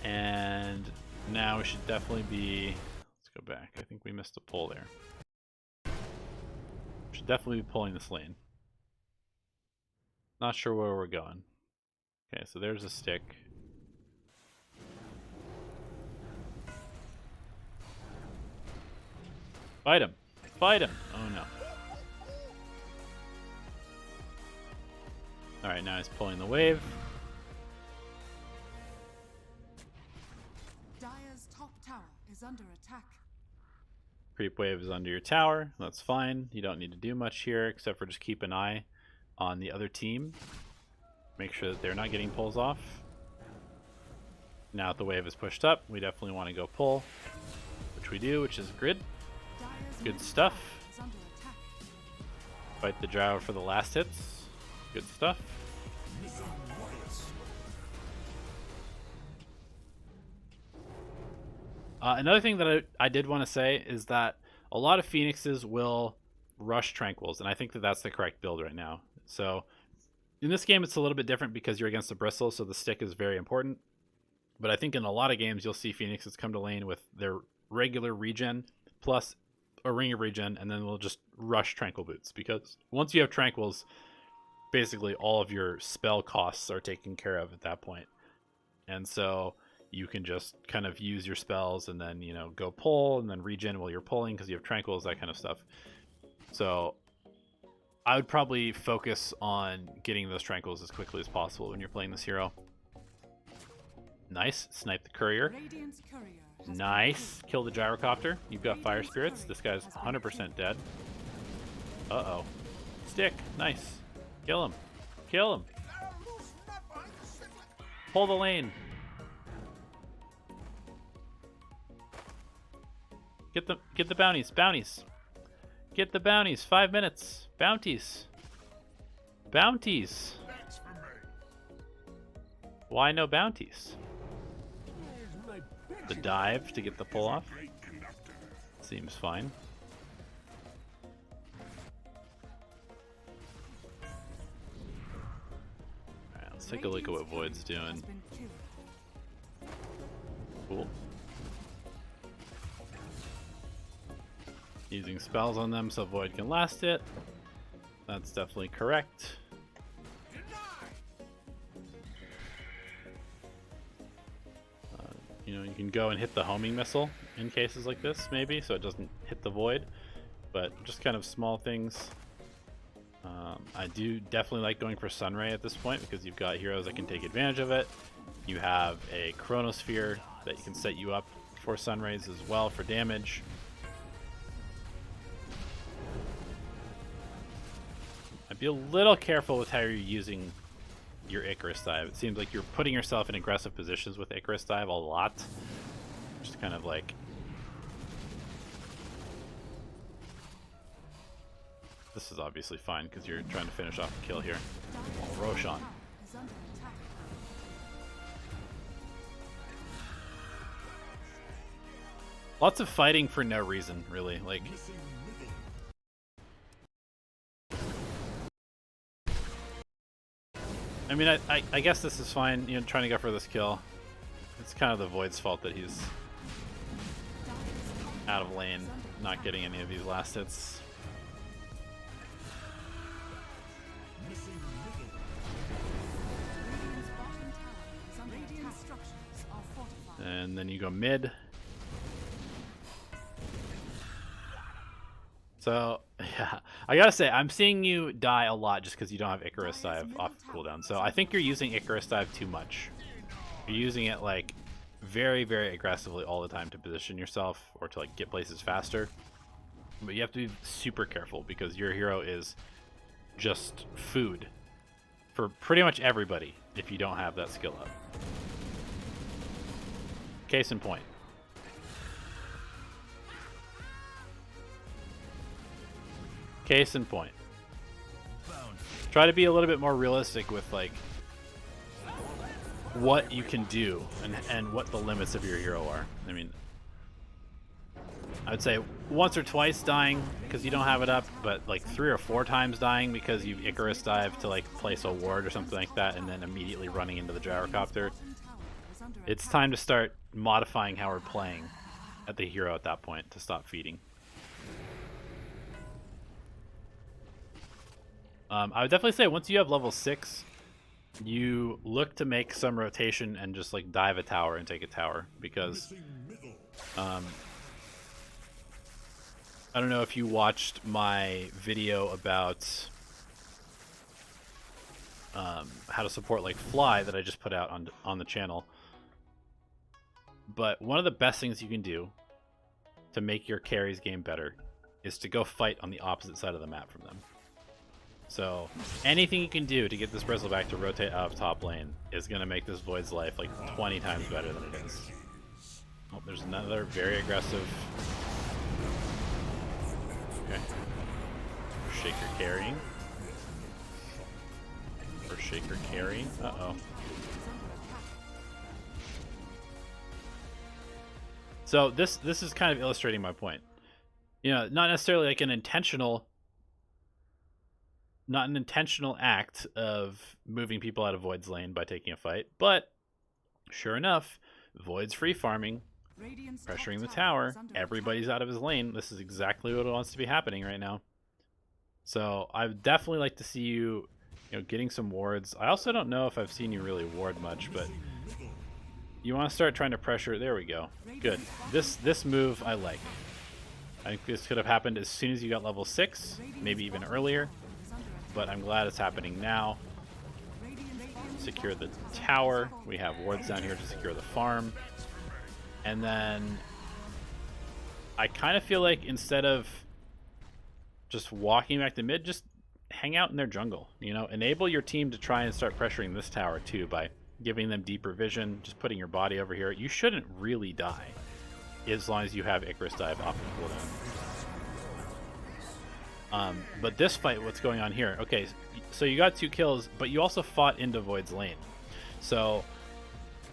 And now we should definitely be... Let's go back. I think we missed a pull there. We should definitely be pulling this lane. Not sure where we're going. Okay, so there's a stick. Fight him! Fight him! Oh no. Alright, now he's pulling the wave. Dire's top tower is under attack. Creep wave is under your tower. That's fine. You don't need to do much here except for just keep an eye on the other team. Make sure that they're not getting pulls off. Now that the wave is pushed up, we definitely want to go pull, which we do, which is grid. Good stuff. Fight the Drow for the last hits. Good stuff. Another thing that I did want to say is that a lot of Phoenixes will rush Tranquils, and I think that that's the correct build right now. So in this game, it's a little bit different because you're against the Bristle, so the stick is very important. But I think in a lot of games, you'll see Phoenixes come to lane with their regular regen plus a ring of regen, and then they'll just rush Tranquil Boots, because once you have Tranquils, basically all of your spell costs are taken care of at that point. And so you can just kind of use your spells and then, you know, go pull and then regen while you're pulling because you have Tranquils, that kind of stuff. So I would probably focus on getting those Tranquils as quickly as possible when you're playing this hero. Nice. Snipe the courier. Nice. Kill the gyrocopter. You've got fire spirits. This guy's 100% dead. Uh-oh. Stick. Nice. Kill him. Kill him. Pull the lane. Get the bounties. Bounties. Get the bounties. 5 minutes. Bounties. Bounties. Why no bounties? The dive to get the pull off. Seems fine. Alright, let's take a look at what Void's doing. Cool. Using spells on them so Void can last it. That's definitely correct. You know, you can go and hit the homing missile in cases like this, maybe, so it doesn't hit the Void. But just kind of small things. I do definitely like going for Sunray at this point because you've got heroes that can take advantage of it. You have a Chronosphere that can set you up for Sunrays as well for damage. I'd be a little careful with how you're using your Icarus dive. It seems like you're putting yourself in aggressive positions with Icarus dive a lot. Just kind of like... This is obviously fine because you're trying to finish off the kill here. Oh, Roshan. Lots of fighting for no reason, really. Like... I mean, I guess this is fine, you know, trying to go for this kill. It's kind of the Void's fault that he's out of lane, not getting any of these last hits. And then you go mid. So, yeah, I gotta say, I'm seeing you die a lot just because you don't have Icarus dive off cooldown. So I think you're using Icarus dive too much. You're using it like very, very aggressively all the time to position yourself or to like get places faster. But you have to be super careful because your hero is just food for pretty much everybody if you don't have that skill up. Case in point. Case in point. Try to be a little bit more realistic with like what you can do and what the limits of your hero are. I mean, I would say once or twice dying because you don't have it up, but like 3 or 4 times dying because you've Icarus dive to like place a ward or something like that, and then immediately running into the gyrocopter. It's time to start modifying how we're playing at the hero at that point to stop feeding. I would definitely say once you have level 6, you look to make some rotation and just like dive a tower and take a tower, because I don't know if you watched my video about how to support like Fly that I just put out on the channel. But one of the best things you can do to make your carries game better is to go fight on the opposite side of the map from them. So anything you can do to get this Bristleback to rotate out of top lane is going to make this Void's life like 20 times better than it is. Oh, there's another very aggressive. Okay. Shaker carrying. Or Shaker carrying. Uh-oh. So this is kind of illustrating my point. You know, not necessarily like an intentional act of moving people out of Void's lane by taking a fight, but sure enough, Void's free farming, pressuring the tower, everybody's out of his lane. This is exactly what wants to be happening right now. So I would definitely like to see you, getting some wards. I also don't know if I've seen you really ward much, but you want to start trying to pressure. There we go. Good. This move I like. I think this could have happened as soon as you got level 6, maybe even earlier, but I'm glad it's happening now. Secure the tower. We have wards down here to secure the farm. And then I kind of feel like instead of just walking back to mid, just hang out in their jungle. Enable your team to try and start pressuring this tower too by giving them deeper vision, just putting your body over here. You shouldn't really die as long as you have Icarus dive off the cooldown. But this fight, what's going on here? Okay, so you got 2 kills, but you also fought into Void's lane. So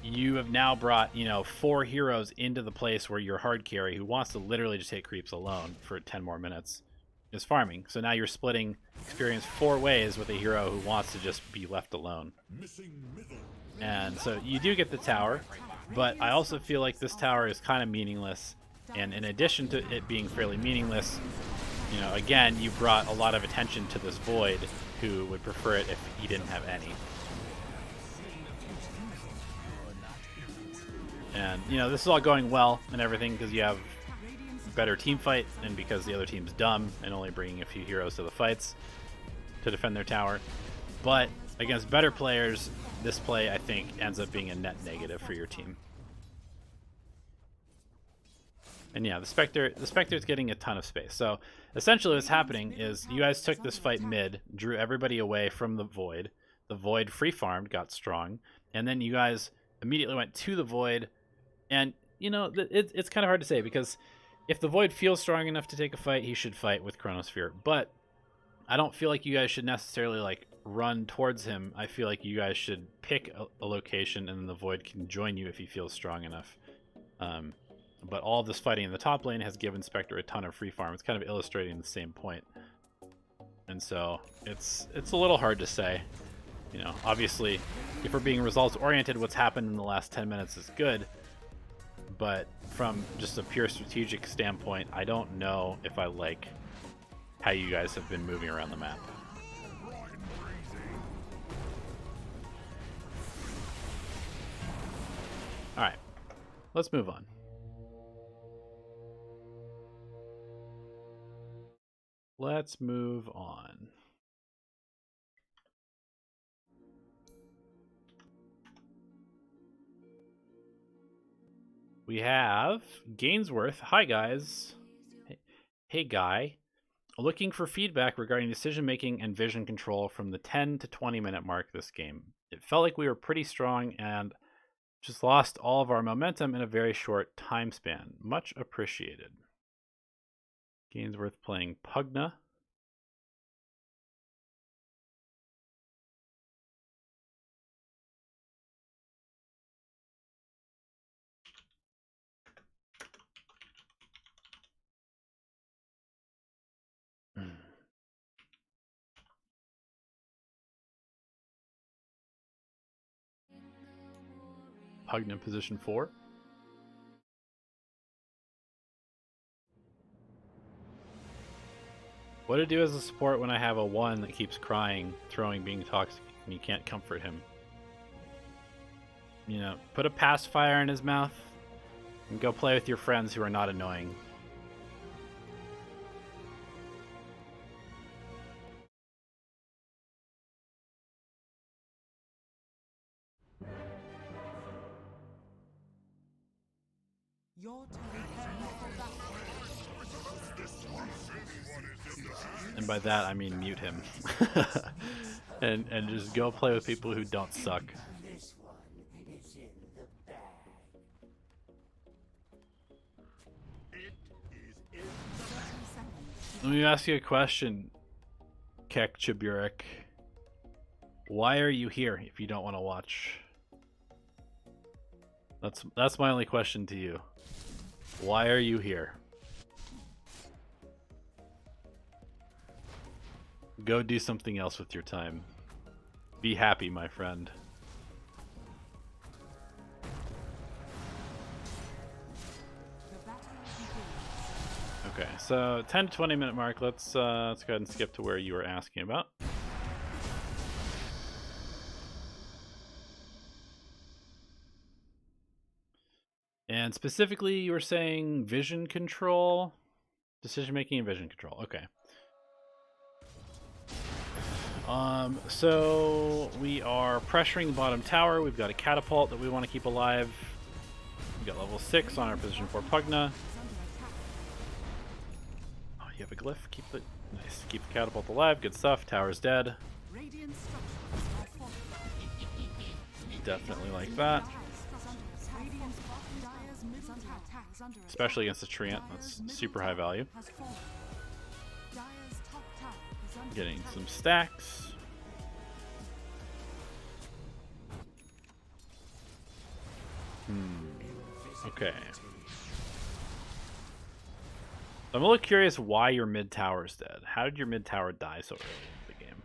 you have now brought, 4 heroes into the place where your hard carry, who wants to literally just hit creeps alone for 10 more minutes, is farming. So now you're splitting experience 4 ways with a hero who wants to just be left alone. And so you do get the tower, but I also feel like this tower is kind of meaningless. And in addition to it being fairly meaningless, again, you brought a lot of attention to this Void, who would prefer it if he didn't have any. And, this is all going well and everything because you have better team fight and because the other team's dumb and only bringing a few heroes to the fights to defend their tower. But against better players, this play, I think, ends up being a net negative for your team. And yeah, the Spectre's getting a ton of space. So essentially what's happening is you guys took this fight mid, drew everybody away from the Void. The Void free farmed, got strong, and then you guys immediately went to the Void. And, it's kind of hard to say because if the Void feels strong enough to take a fight, he should fight with Chronosphere. But I don't feel like you guys should necessarily run towards him. I feel like you guys should pick a location and then the Void can join you if he feels strong enough. But all of this fighting in the top lane has given Spectre a ton of free farm. It's kind of illustrating the same point. And so it's a little hard to say. Obviously, if we're being results oriented, what's happened in the last 10 minutes is good. But from just a pure strategic standpoint, I don't know if I like how you guys have been moving around the map. Alright, let's move on. Let's move on. We have Gainsworth. Hi, guys. Hey, guy. Looking for feedback regarding decision-making and vision control from the 10 to 20 minute mark this game. It felt like we were pretty strong and Just lost all of our momentum in a very short time span. Much appreciated. Gainsworth playing Pugna. Pugna position 4. What to do as a support when I have a 1 that keeps crying, throwing, being toxic, and you can't comfort him? You know, put a pacifier in his mouth and go play with your friends who are not annoying. Your turn. And by that I mean mute him. and just go play with people who don't suck. Let me ask you a question, Kek Chiburek. Why are you here if you don't want to watch? That's my only question to you. Why are you here? Go do something else with your time. Be happy, my friend. Okay, so 10 to 20 minute mark. Let's go ahead and skip to where you were asking about. And specifically, you were saying vision control, decision making, and vision control. Okay. So we are pressuring the bottom tower. We've got a catapult that we want to keep alive. We got level 6 on our position 4 Pugna. Oh, you have a glyph. Keep it nice. Keep the catapult alive. Good stuff. Tower's dead. Definitely like that. Especially against the Treant. That's super high value. Getting some stacks. Okay. I'm a little curious why your mid tower is dead. How did your mid tower die so early in the game?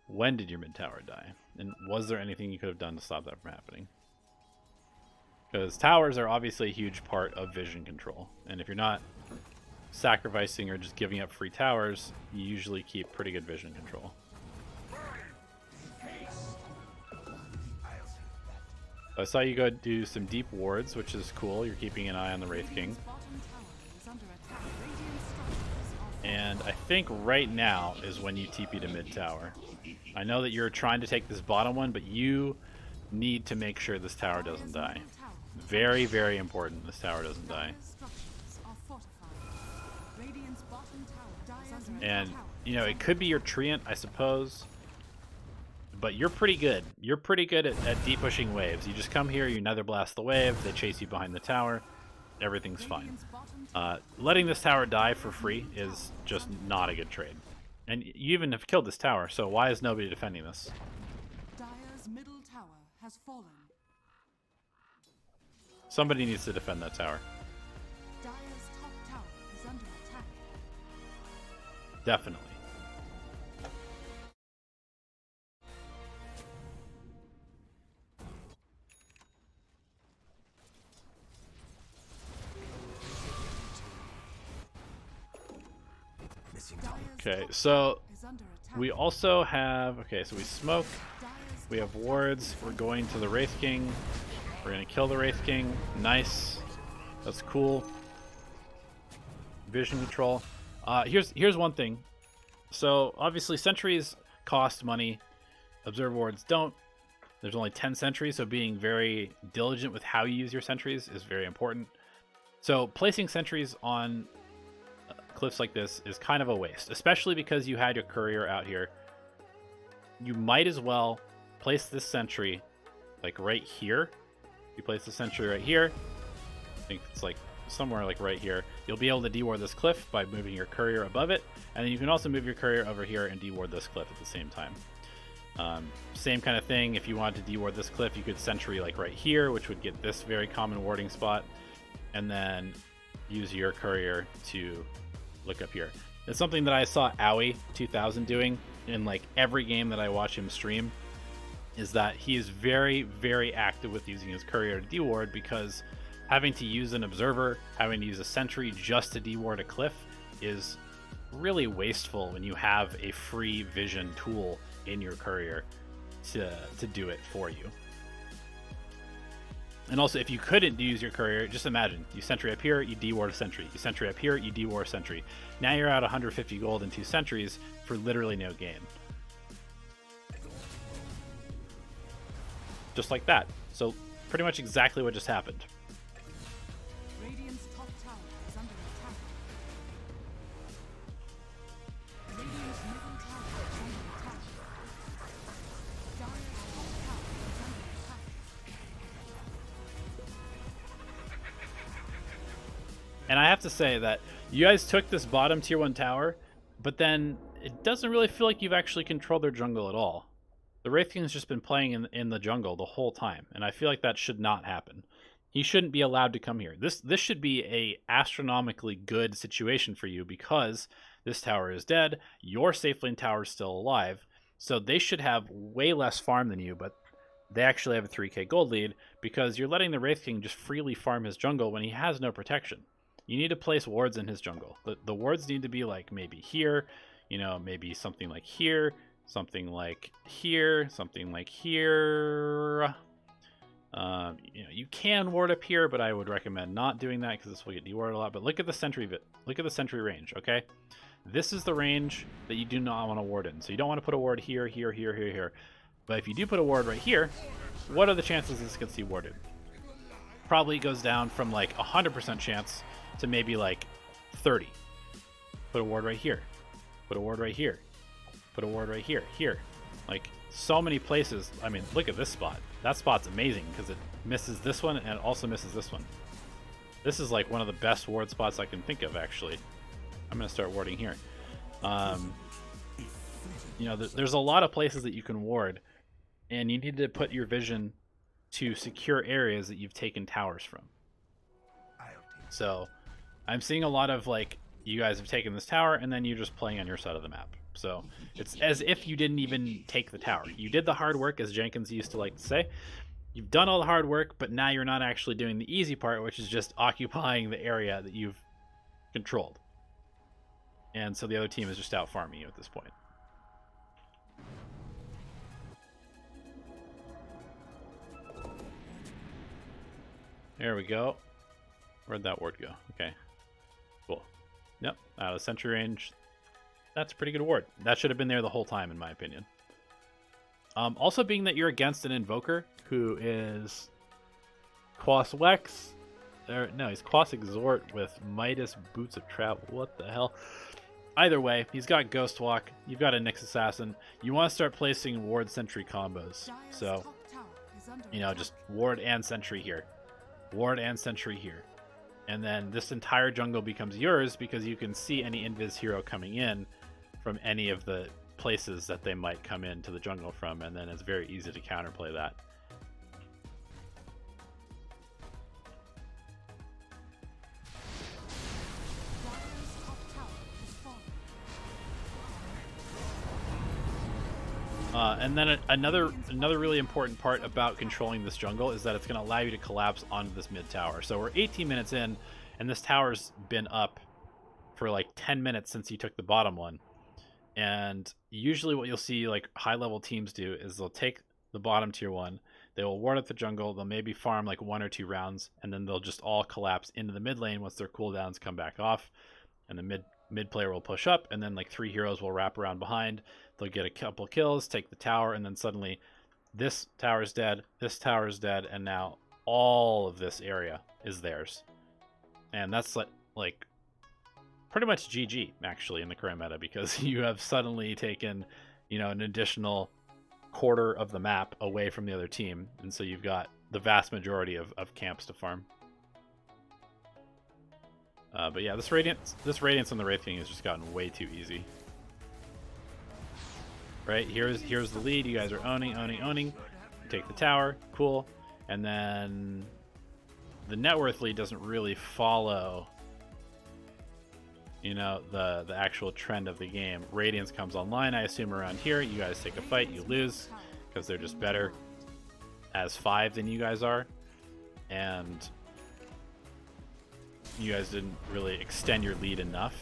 When did your mid tower die? And was there anything you could have done to stop that from happening? Because towers are obviously a huge part of vision control. And if you're not sacrificing or just giving up free towers, you usually keep pretty good vision control. I saw you go do some deep wards, which is cool. You're keeping an eye on the Wraith King. And I think right now is when you TP to mid tower. I know that you're trying to take this bottom one, but you need to make sure this tower doesn't die. Very, very important this tower doesn't die. And, you know, it could be your Treant, I suppose. But you're pretty good. You're pretty good at deep pushing waves. You just come here, you nether blast the wave, they chase you behind the tower, everything's fine. Letting this tower die for free is just not a good trade. And you even have killed this tower, so why is nobody defending this? Dire's middle tower has fallen. Somebody needs to defend that tower. Dire's top tower is under attack. Definitely. Okay, so we also have, okay, so we smoke, we have wards, we're going to the Wraith King, we're going to kill the Wraith King, nice, that's cool. Vision control. Here's one thing. So obviously sentries cost money, observe wards don't. There's only 10 sentries, so being very diligent with how you use your sentries is very important. So placing sentries on cliffs like this is kind of a waste, especially because you had your courier out here. You might as well place this sentry like right here. You place the sentry right here. I think it's like somewhere like right here. You'll be able to deward this cliff by moving your courier above it, and then you can also move your courier over here and deward this cliff at the same time. Same kind of thing, if you wanted to deward this cliff, you could sentry like right here, which would get this very common warding spot, and then use your courier to look up here. It's something that I saw Owie2000 doing in like every game that I watch him stream, is that he is very, very active with using his courier to deward, because having to use an observer, having to use a sentry just to deward a cliff is really wasteful when you have a free vision tool in your courier to do it for you. And also, if you couldn't use your courier, just imagine, you sentry up here, you deward a sentry. You sentry up here, you deward a sentry. Now you're at 150 gold and 2 sentries for literally no gain. Just like that. So pretty much exactly what just happened. Radiant's top tower is under attack. Radiant's middle tower is under attack. Dire's top tower is under attack. And I have to say that you guys took this bottom tier 1 tower, but then it doesn't really feel like you've actually controlled their jungle at all. The Wraith King's just been playing in the jungle the whole time, and I feel like that should not happen. He shouldn't be allowed to come here. This should be a astronomically good situation for you, because this tower is dead, your safe lane tower is still alive, so they should have way less farm than you, but they actually have a 3k gold lead, because you're letting the Wraith King just freely farm his jungle when he has no protection. You need to place wards in his jungle. The wards need to be like maybe here, you know, maybe something like here, something like here, something like here. You know, you can ward up here, but I would recommend not doing that because this will get dewarded a lot. But look at the sentry look at the sentry range, okay? This is the range that you do not want to ward in. So you don't want to put a ward here, here, here, here, here. But if you do put a ward right here, what are the chances this gets dewarded? Probably goes down from like 100% chance to maybe like 30. Put a ward right here. Put a ward right here. Put a ward right here. Here. Like, so many places. I mean, look at this spot. That spot's amazing because it misses this one and it also misses this one. This is like one of the best ward spots I can think of, actually. I'm going to start warding here. You know, there's a lot of places that you can ward, and you need to put your vision to secure areas that you've taken towers from. So I'm seeing a lot of like, you guys have taken this tower and then you're just playing on your side of the map. So it's as if you didn't even take the tower. You did the hard work, as Jenkins used to like to say. You've done all the hard work, but now you're not actually doing the easy part, which is just occupying the area that you've controlled. And so the other team is just out farming you at this point. There we go. Where'd that ward go? Okay. Cool. Yep, out of sentry range. That's a pretty good ward. That should have been there the whole time, in my opinion. Also, being that you're against an Invoker who is Quas Wex. No, he's Quas Exhort with Midas Boots of Travel. What the hell? Either way, he's got Ghost Walk. You've got a Nyx Assassin. You want to start placing ward sentry combos. So, you know, just ward and sentry here. Ward and sentry here. And then this entire jungle becomes yours because you can see any invis hero coming in from any of the places that they might come into the jungle from, and then it's very easy to counterplay that. And then another really important part about controlling this jungle is that it's going to allow you to collapse onto this mid tower. So we're 18 minutes in, and this tower's been up for like 10 minutes since you took the bottom one. And usually what you'll see like high level teams do is they'll take the bottom tier one, they will ward up the jungle, they'll maybe farm like 1 or 2 rounds, and then they'll just all collapse into the mid lane once their cooldowns come back off, and the mid player will push up, and then like 3 heroes will wrap around behind. They'll get a couple kills, take the tower, and then suddenly this tower's dead, this tower's dead, and now all of this area is theirs. And that's like pretty much GG, actually, in the current meta, because you have suddenly taken, you know, an additional quarter of the map away from the other team, and so you've got the vast majority of camps to farm. But yeah, this Radiance on the Wraith King has just gotten way too easy. Right, here's the lead. You guys are owning. Take the tower, cool. And then the net worth lead doesn't really follow, you know, the actual trend of the game. Radiance comes online, I assume, around here. You guys take a fight, you lose, because they're just better as 5 than you guys are. And you guys didn't really extend your lead enough.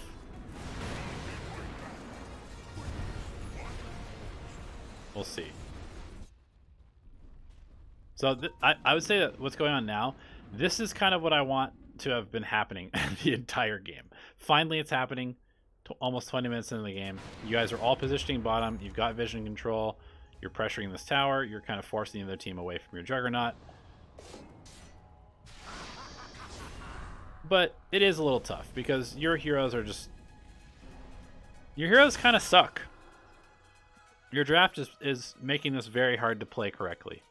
We'll see. So I would say that what's going on now, this is kind of what I want to have been happening the entire game. Finally, it's happening. Almost 20 minutes into the game. You guys are all positioning bottom. You've got vision control. You're pressuring this tower. You're kind of forcing the other team away from your Juggernaut. But it is a little tough because your heroes are just... Your heroes kind of suck. Your draft is making this very hard to play correctly.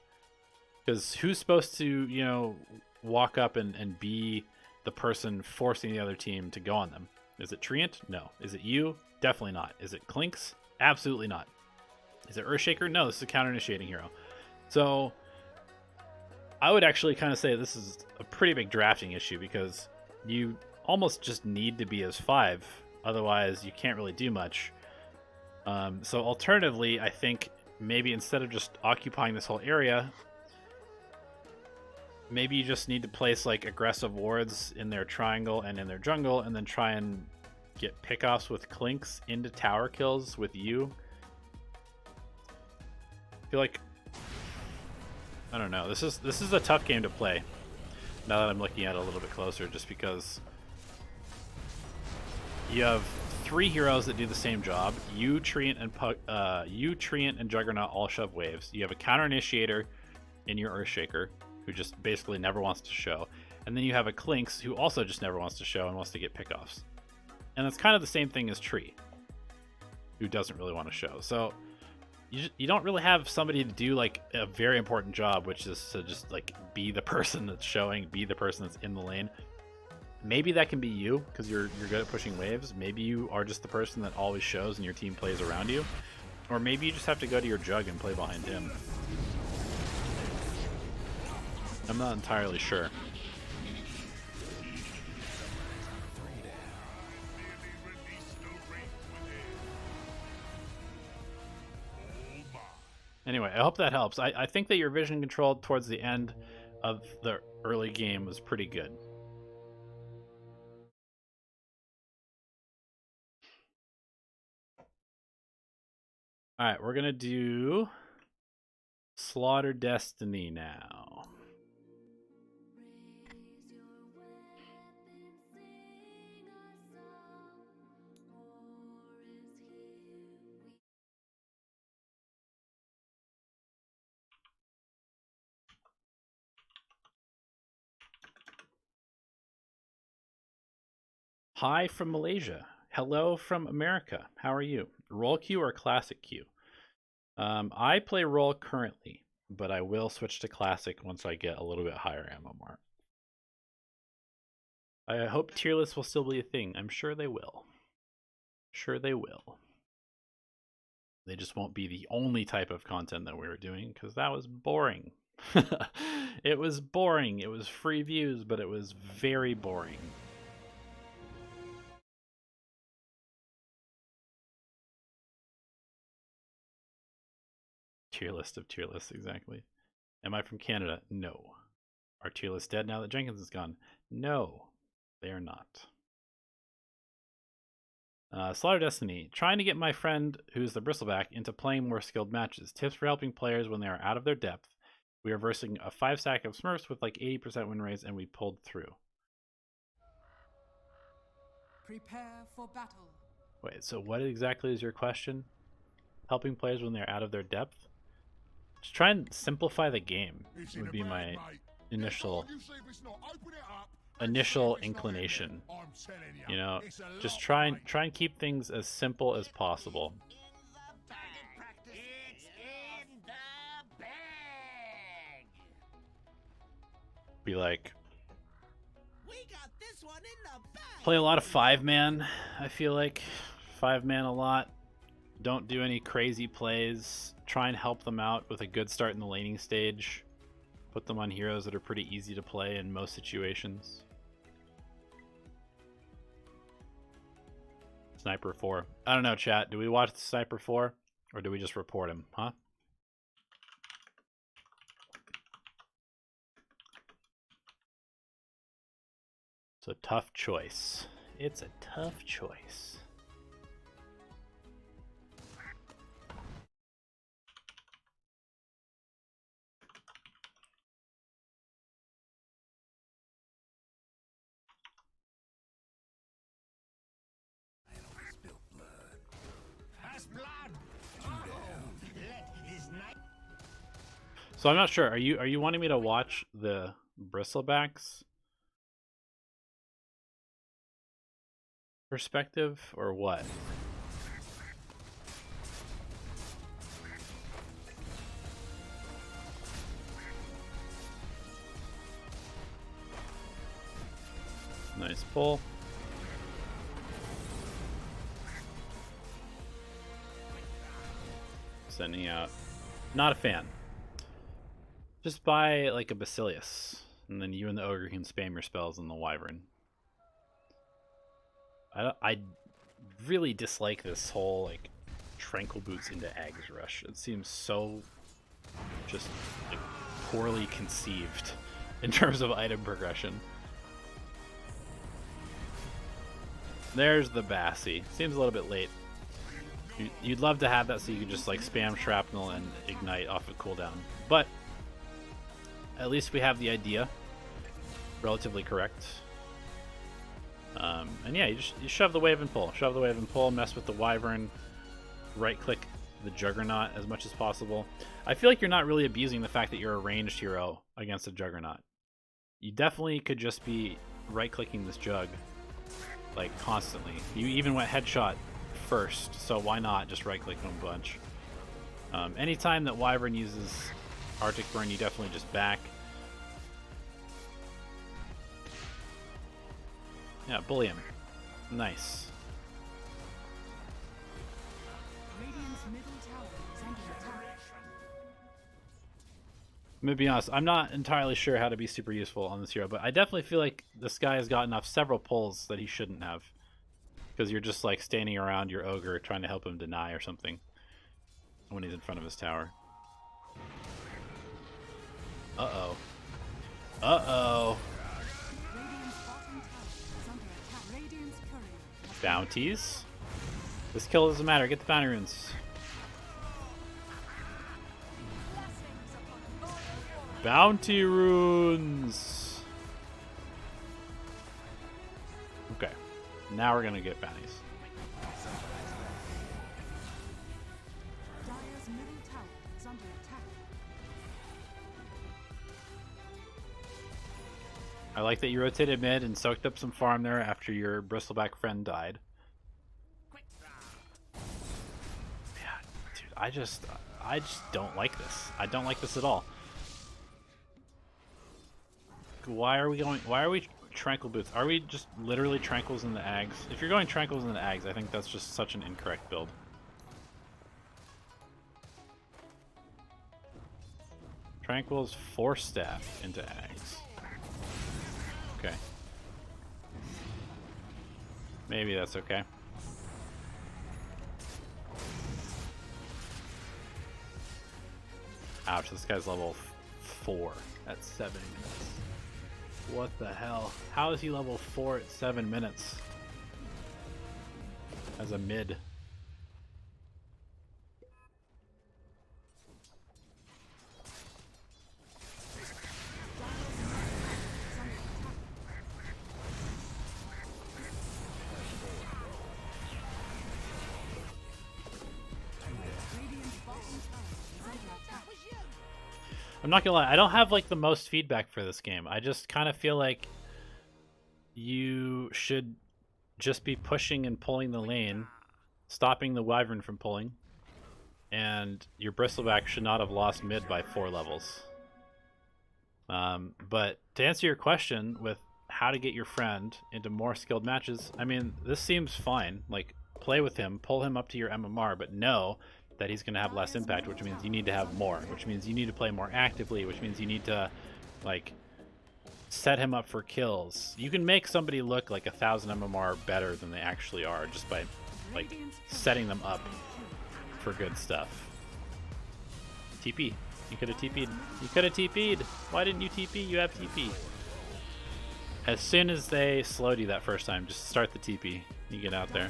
Because who's supposed to, you know, walk up and be the person forcing the other team to go on them? Is it Treant? No. Is it you? Definitely not. Is it Clinks? Absolutely not. Is it Earthshaker? No, this is a counter-initiating hero. So I would actually kind of say this is a pretty big drafting issue because you almost just need to be as 5. Otherwise, you can't really do much. So alternatively, I think maybe instead of just occupying this whole area, maybe you just need to place like aggressive wards in their triangle and in their jungle, and then try and get pickoffs with Clinks into tower kills with you. I feel like, I don't know. This is a tough game to play. Now that I'm looking at it a little bit closer, just because you have 3 heroes that do the same job. You, Treant, and Juggernaut all shove waves. You have a counter initiator in your Earthshaker, who just basically never wants to show. And then you have a Clinks, who also just never wants to show and wants to get pickoffs. And that's kind of the same thing as Tree, who doesn't really want to show. So you don't really have somebody to do like a very important job, which is to just like be the person that's showing, be the person that's in the lane. Maybe that can be you, because you're good at pushing waves. Maybe you are just the person that always shows and your team plays around you. Or maybe you just have to go to your Jug and play behind him. I'm not entirely sure. Anyway, I hope that helps. I think that your vision control towards the end of the early game was pretty good. Alright, we're gonna do Slaughtr Destny now. Hi from Malaysia. Hello from America. How are you? Roll queue or classic queue? I play roll currently, but I will switch to classic once I get a little bit higher MMR. I hope tier lists will still be a thing. I'm sure they will. Sure they will. They just won't be the only type of content that we were doing, because that was boring. It was boring. It was free views, but it was very boring. Tier list of tier lists, exactly. Am I from Canada? No. Are tier lists dead now that Jenkins is gone? No, they are not. Slaughtr Destiny. Trying to get my friend, who's the bristleback, into playing more skilled matches. Tips for helping players when they are out of their depth. We are versing a 5-stack of Smurfs with like 80% win rates, and we pulled through. Prepare for battle. Wait, so what exactly is your question? Helping players when they're out of their depth? Just try and simplify the game would be my initial inclination. You know, just try and keep things as simple as possible. be like, We got this one in the bag. play a lot of 5-man, I feel like. 5-man a lot. Don't do any crazy plays. Try and help them out with a good start in the laning stage. Put them on heroes that are pretty easy to play in most situations. Sniper 4. I don't know, chat. Do we watch the Sniper 4? Or do we just report him, huh? It's a tough choice. It's a tough choice. So I'm not sure. Are you wanting me to watch the Bristlebacks perspective or what? Nice pull. Sending out. Not a fan. Just buy like a Basilius, and then you and the Ogre can spam your spells on the Wyvern. I really dislike this whole like Tranquil Boots into Ags Rush. It seems so just like, poorly conceived in terms of item progression. There's the Bassy. Seems a little bit late. You'd love to have that so you could just like spam Shrapnel and Ignite off of cooldown. But at least we have the idea. Relatively correct. And yeah, you shove the wave and pull. Shove the wave and pull, mess with the Wyvern, right-click the Juggernaut as much as possible. I feel like you're not really abusing the fact that you're a ranged hero against a Juggernaut. You definitely could just be right-clicking this Jug, like, constantly. You even went headshot first, so why not just right-click them a bunch? Anytime that Wyvern uses Arctic Burn, you definitely just back. Yeah, bully him. Nice. Radiant's middle tower is under attack. I'm gonna be honest, I'm not entirely sure how to be super useful on this hero, but I definitely feel like this guy has gotten off several pulls that he shouldn't have. Because you're just like standing around your Ogre trying to help him deny or something when he's in front of his tower. Uh-oh. Uh-oh. Radiant's bottom tower is under attack. Radiant's courier has Bounties. This kill doesn't matter. Get the bounty runes. Bounty runes. Okay. Now we're gonna get bounties. Dire's middle tower is under attack. I like that you rotated mid and soaked up some farm there after your bristleback friend died. Yeah, dude, I just don't like this. I don't like this at all. Why are we Tranquil Boots? Are we just literally Tranquils in the Ags? If you're going Tranquils in the Ags, I think that's just such an incorrect build. Tranquils Force Staff into Ags. Okay. Maybe that's okay. Ouch, this guy's level 4 at 7 minutes. What the hell? How is he level 4 at 7 minutes? As a mid. I'm not gonna lie, I don't have like the most feedback for this game. I just kind of feel like you should just be pushing and pulling the lane, stopping the Wyvern from pulling, and your Bristleback should not have lost mid by 4 levels. But to answer your question with how to get your friend into more skilled matches, I mean, this seems fine. Like, play with him, pull him up to your MMR, but know that he's going to have less impact, which means you need to have more, which means you need to play more actively, which means you need to, like, set him up for kills. You can make somebody look like 1,000 MMR better than they actually are just by, like, setting them up for good stuff. TP. You could have TP'd. You could have TP'd. Why didn't you TP? You have TP. As soon as they slowed you that first time, just start the TP. You get out there.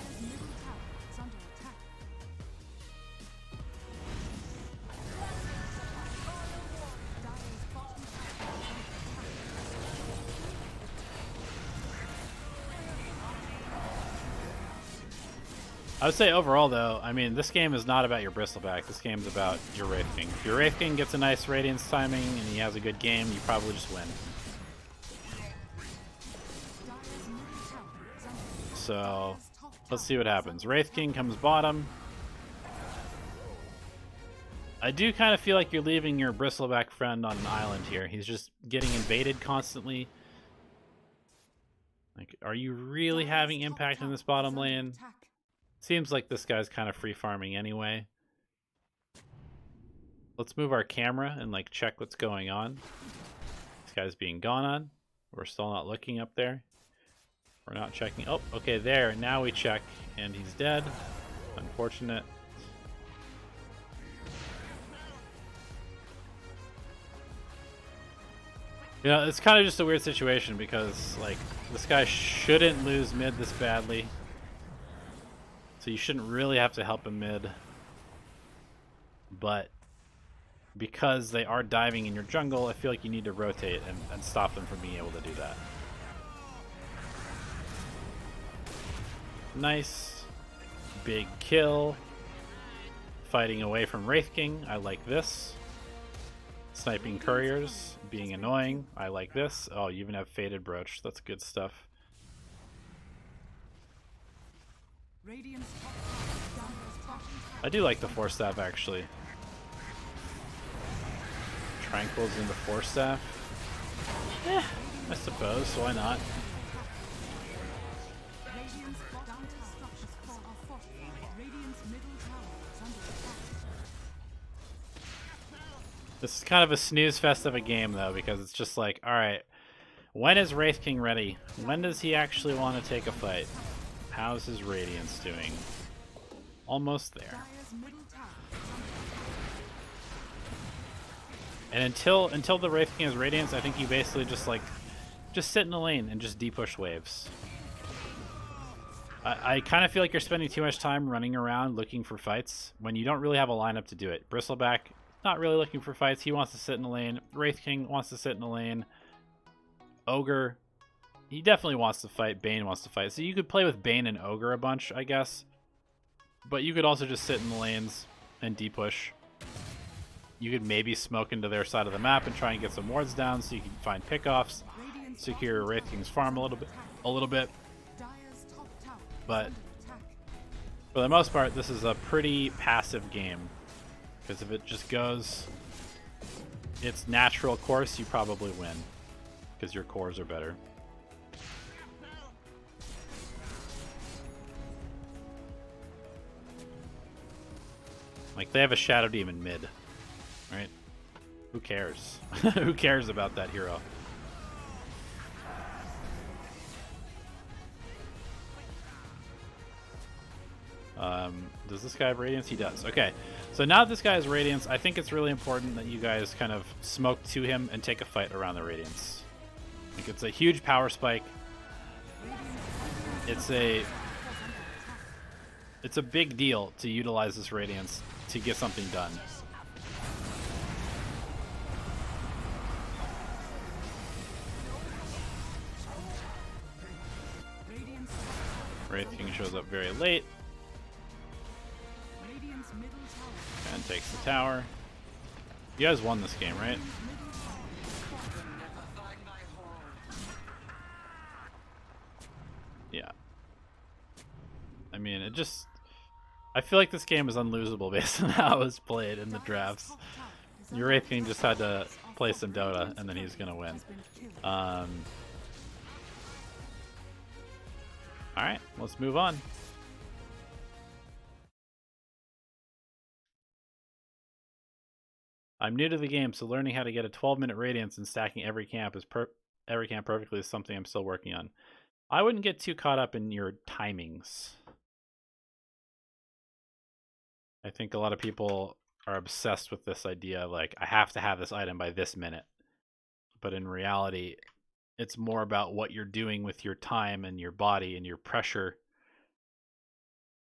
I would say overall, though, I mean, this game is not about your Bristleback. This game's about your Wraith King. If your Wraith King gets a nice Radiance timing and he has a good game, you probably just win. So, let's see what happens. Wraith King comes bottom. I do kind of feel like you're leaving your Bristleback friend on an island here. He's just getting invaded constantly. Like, are you really having impact in this bottom lane? Seems like this guy's kind of free farming anyway. Let's move our camera and like check what's going on. This guy's being gone on. We're still not looking up there. We're not checking. Oh, okay, there. Now we check and he's dead. Unfortunate. You know, it's kind of just a weird situation because like this guy shouldn't lose mid this badly. So you shouldn't really have to help him mid. But because they are diving in your jungle, I feel like you need to rotate and stop them from being able to do that. Nice. Big kill. Fighting away from Wraith King. I like this. Sniping couriers. Being annoying. I like this. Oh, you even have Faded Brooch. That's good stuff. I do like the Force Staff, actually. Tranquils into Force Staff. Eh, I suppose. Why not? This is kind of a snooze fest of a game, though, because it's just like, alright, when is Wraith King ready? When does he actually want to take a fight? How's his Radiance doing? Almost there. And until the Wraith King has Radiance, I think you basically just sit in the lane and just D-push waves. I kind of feel like you're spending too much time running around looking for fights when you don't really have a lineup to do it. Bristleback, not really looking for fights. He wants to sit in the lane. Wraith King wants to sit in the lane. Ogre, he definitely wants to fight. Bane wants to fight. So you could play with Bane and Ogre a bunch, I guess. But you could also just sit in the lanes and D-push. You could maybe smoke into their side of the map and try and get some wards down so you can find pickoffs. Secure Wraith King's farm a little bit. But for the most part, this is a pretty passive game. Because if it just goes its natural course, you probably win. Because your cores are better. Like, they have a Shadow Demon mid, right? Who cares? Who cares about that hero? Does this guy have Radiance? He does. Okay, so now that this guy has Radiance, I think it's really important that you guys kind of smoke to him and take a fight around the Radiance. Like, it's a huge power spike. It's a big deal to utilize this Radiance to get something done. Wraith King shows up very late and takes the tower. You guys won this game, right? Yeah. I mean, I feel like this game is unlosable based on how it was played in the drafts. Your Wraith King just had to play some Dota, and then he's gonna win. All right, let's move on. I'm new to the game, so learning how to get a 12-minute radiance and stacking every camp perfectly is something I'm still working on. I wouldn't get too caught up in your timings. I think a lot of people are obsessed with this idea, like, I have to have this item by this minute. But in reality, it's more about what you're doing with your time and your body and your pressure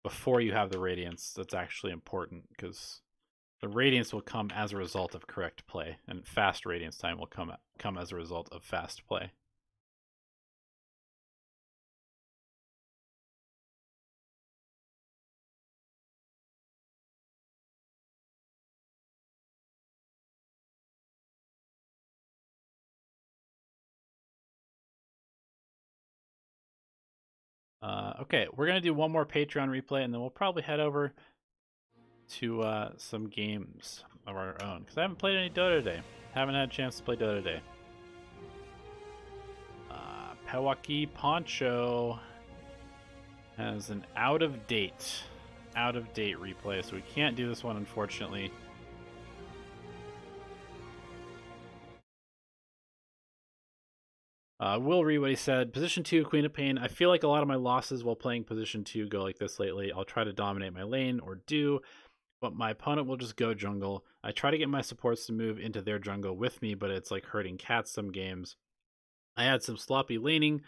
before you have the radiance that's actually important, because the radiance will come as a result of correct play, and fast radiance time will come as a result of fast play. Okay, we're going to do one more Patreon replay, and then we'll probably head over to some games of our own, because I haven't played any Dota today. Haven't had a chance to play Dota today. Pewaki Poncho has an out-of-date replay, so we can't do this one, unfortunately. We'll read what he said. Position 2, Queen of Pain. I feel like a lot of my losses while playing position 2 go like this lately. I'll try to dominate my lane, or do, but my opponent will just go jungle. I try to get my supports to move into their jungle with me, but it's like herding cats some games. I had some sloppy laning,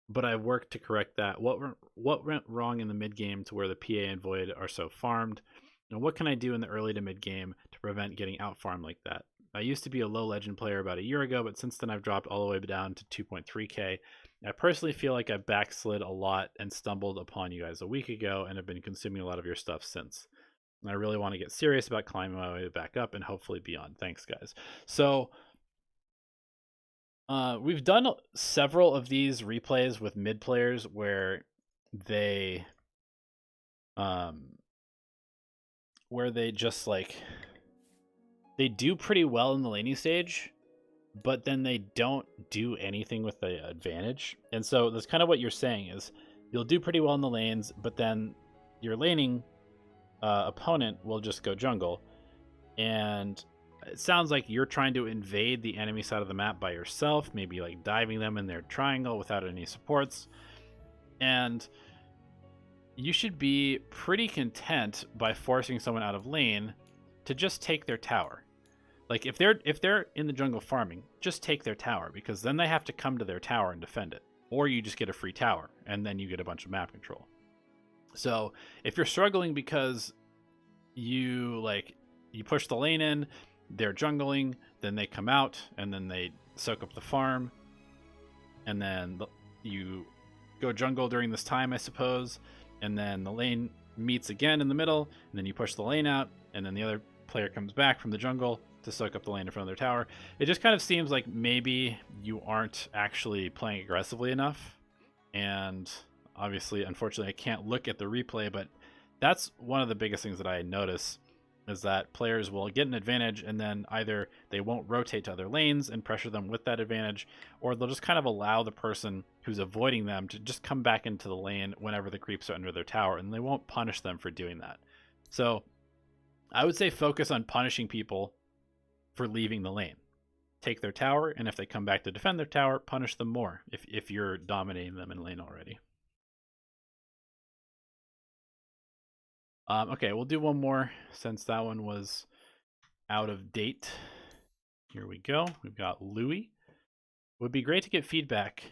but I've worked to correct that. What went wrong in the mid game to where the PA and Void are so farmed? And what can I do in the early to mid game to prevent getting out farmed like that? I used to be a low legend player about a year ago, but since then I've dropped all the way down to 2.3k. I personally feel like I backslid a lot and stumbled upon you guys a week ago and have been consuming a lot of your stuff since. And I really want to get serious about climbing my way back up and hopefully beyond. Thanks, guys. So we've done several of these replays with mid players where they just like, they do pretty well in the laning stage, but then they don't do anything with the advantage. And so that's kind of what you're saying, is you'll do pretty well in the lanes, but then your laning opponent will just go jungle. And it sounds like you're trying to invade the enemy side of the map by yourself, maybe like diving them in their triangle without any supports. And you should be pretty content by forcing someone out of lane to just take their tower. Like, if they're in the jungle farming, just take their tower, because then they have to come to their tower and defend it. Or you just get a free tower, and then you get a bunch of map control. So if you're struggling because you push the lane in, they're jungling, then they come out, and then they soak up the farm, and then you go jungle during this time, I suppose, and then the lane meets again in the middle, and then you push the lane out, and then the other player comes back from the jungle to soak up the lane in front of their tower. It just kind of seems like maybe you aren't actually playing aggressively enough. And obviously, unfortunately, I can't look at the replay, but that's one of the biggest things that I notice, is that players will get an advantage, and then either they won't rotate to other lanes and pressure them with that advantage, or they'll just kind of allow the person who's avoiding them to just come back into the lane whenever the creeps are under their tower, and they won't punish them for doing that. So I would say focus on punishing people for leaving the lane. Take their tower, and if they come back to defend their tower, punish them more if you're dominating them in lane already. Okay, we'll do one more since that one was out of date. Here we go. We've got Louis. Would be great to get feedback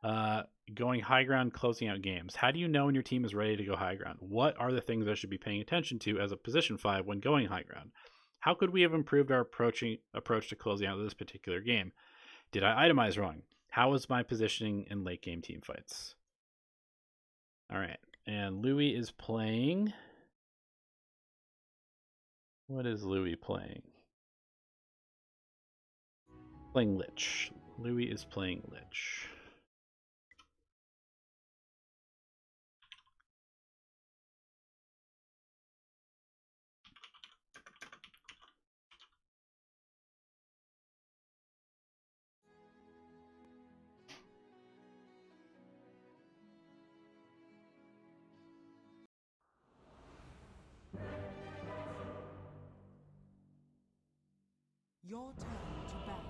going high ground, closing out games. How do you know when your team is ready to go high ground? What are the things I should be paying attention to as a position 5 when going high ground? How could we have improved our approach to closing out this particular game? Did I itemize wrong? How was my positioning in late game team fights? All right, and Louis is playing. What is Louis playing? Playing Lich. Louis is playing Lich.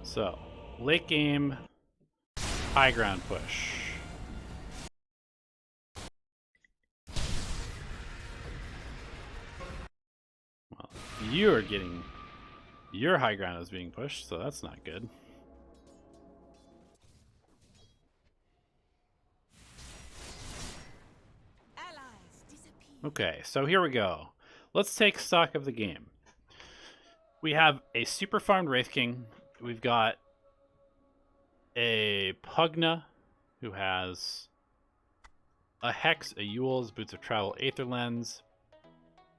So, late game, high ground push. Well, you're getting... Your high ground is being pushed, so that's not good. Okay, so here we go. Let's take stock of the game. We have a super farmed Wraith King. We've got a Pugna who has a Hex, a Yule's, Boots of Travel, Aether Lens.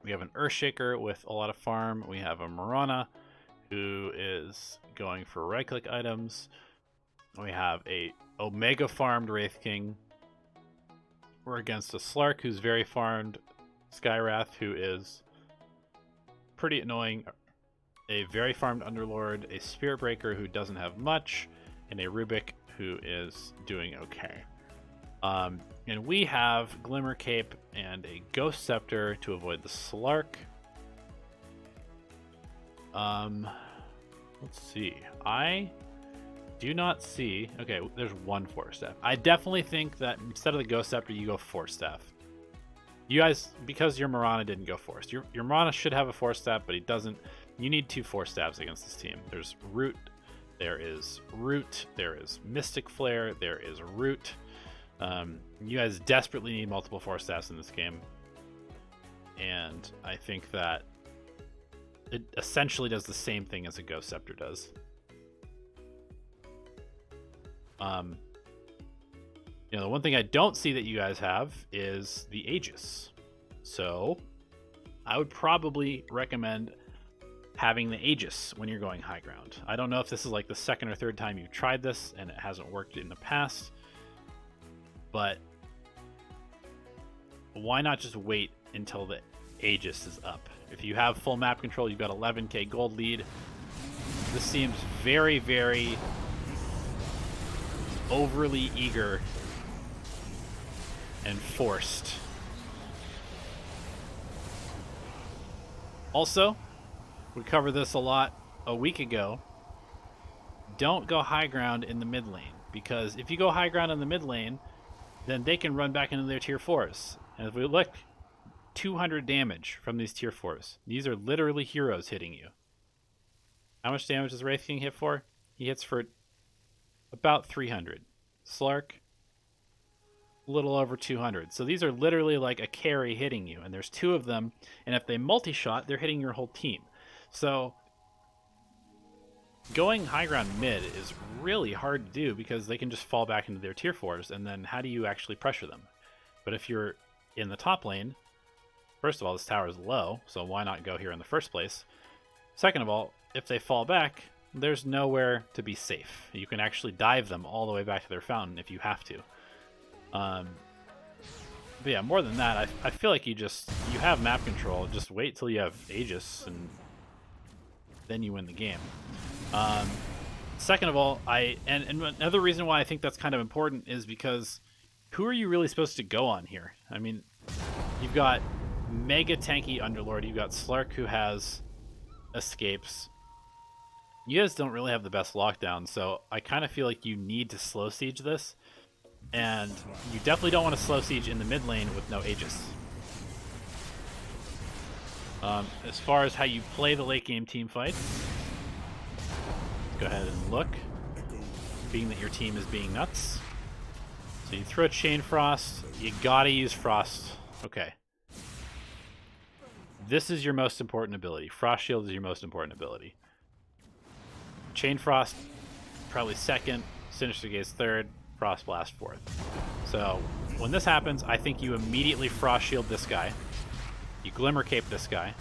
We have an Earthshaker with a lot of farm. We have a Marana who is going for right-click items. We have a Omega farmed Wraith King. We're against a Slaughtr who's very farmed, Skywrath who is pretty annoying, a very farmed Underlord, a Spirit Breaker who doesn't have much, and a Rubik who is doing okay. And we have Glimmer Cape and a Ghost Scepter to avoid the Slaughtr. Let's see. I do not see... Okay, there's one Force Staff. I definitely think that instead of the Ghost Scepter, you go Force Staff. You guys, because your Marana didn't go Force. Your Marana should have a Force Staff, but he doesn't. You need 2 Force Staffs against this team. There's Root, there is Mystic Flare, there is Root. You guys desperately need multiple Force Staffs in this game. And I think that it essentially does the same thing as a Ghost Scepter does. You know, the one thing I don't see that you guys have is the Aegis. So I would probably recommend having the Aegis when you're going high ground. I don't know if this is like the second or third time you've tried this and it hasn't worked in the past, but why not just wait until the Aegis is up? If you have full map control, you've got 11k gold lead. This seems very, very overly eager and forced. Also, we covered this a lot a week ago. Don't go high ground in the mid lane, because if you go high ground in the mid lane, then they can run back into their tier 4s. And if we look, 200 damage from these tier 4s. These are literally heroes hitting you. How much damage does Wraith King hit for? He hits for about 300. Slaughtr, a little over 200. So these are literally like a carry hitting you, and there's 2 of them, and if they multi-shot, they're hitting your whole team. So going high ground mid is really hard to do because they can just fall back into their tier 4s, and then how do you actually pressure them? But if you're in the top lane, first of all, this tower is low, so why not go here in the first place? Second of all, if they fall back, there's nowhere to be safe. You can actually dive them all the way back to their fountain if you have to. But yeah, more than that, I feel like you have map control. Just wait till you have Aegis, and then you win the game. Second of all, and another reason why I think that's kind of important is because who are you really supposed to go on here? I mean, you've got mega tanky Underlord, you've got Slaughtr who has escapes. You guys don't really have the best lockdown, so I kind of feel like you need to slow siege this, and you definitely don't want to slow siege in the mid lane with no Aegis. As far as how you play the late game team fights, go ahead and look, being that your team is being nuts. So you throw Chain Frost, you gotta use Frost. Okay. This is your most important ability. Frost Shield is your most important ability. Chain Frost, probably second. Sinister Gaze third. Frost Blast fourth. So when this happens, I think you immediately Frost Shield this guy. You Glimmer Cape this guy.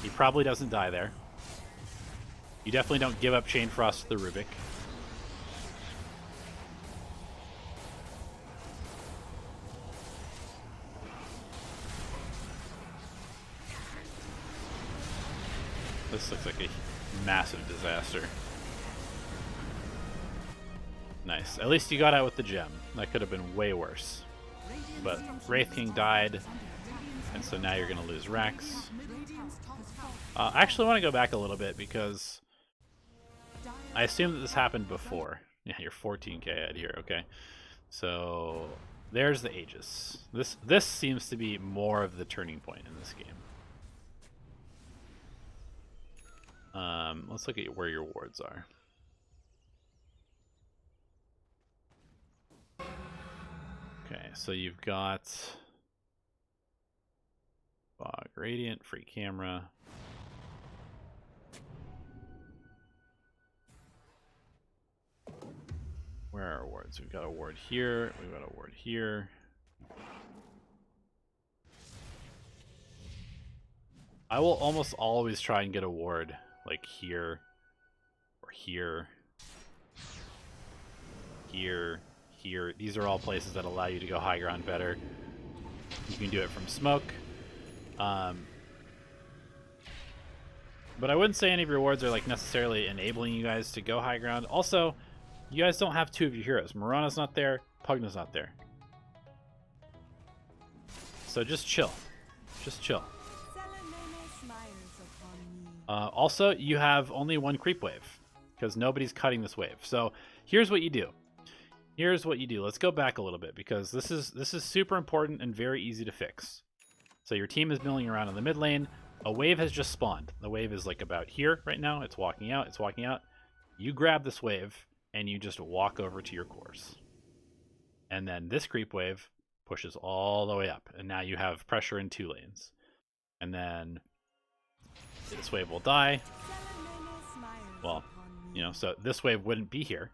He probably doesn't die there. You definitely don't give up Chain Frost to the Rubik. This looks like a massive disaster. Nice. At least you got out with the gem. That could have been way worse. But Wraith King died, and so now you're going to lose Rex. I actually want to go back a little bit because I assume that this happened before. Yeah, you're 14k ahead here. Okay, so there's the Aegis. This seems to be more of the turning point in this game. Let's look at where your wards are. Okay, so you've got Fog Radiant, free camera. Where are our wards? We've got a ward here, we've got a ward here. I will almost always try and get a ward like here, or here, here, here. These are all places that allow you to go high ground better. You can do it from smoke. But I wouldn't say any of your wards are like necessarily enabling you guys to go high ground. Also, you guys don't have two of your heroes. Morana's not there, Pugna's not there. So just chill. Just chill. Also, you have only one creep wave because nobody's cutting this wave. So here's what you do. Here's what you do. Let's go back a little bit because this is super important and very easy to fix. So your team is milling around in the mid lane. A wave has just spawned. The wave is like about here right now. It's walking out. It's walking out. You grab this wave and you just walk over to your cores. And then this creep wave pushes all the way up. And now you have pressure in two lanes. And then this wave will die. Well, you know, so this wave wouldn't be here.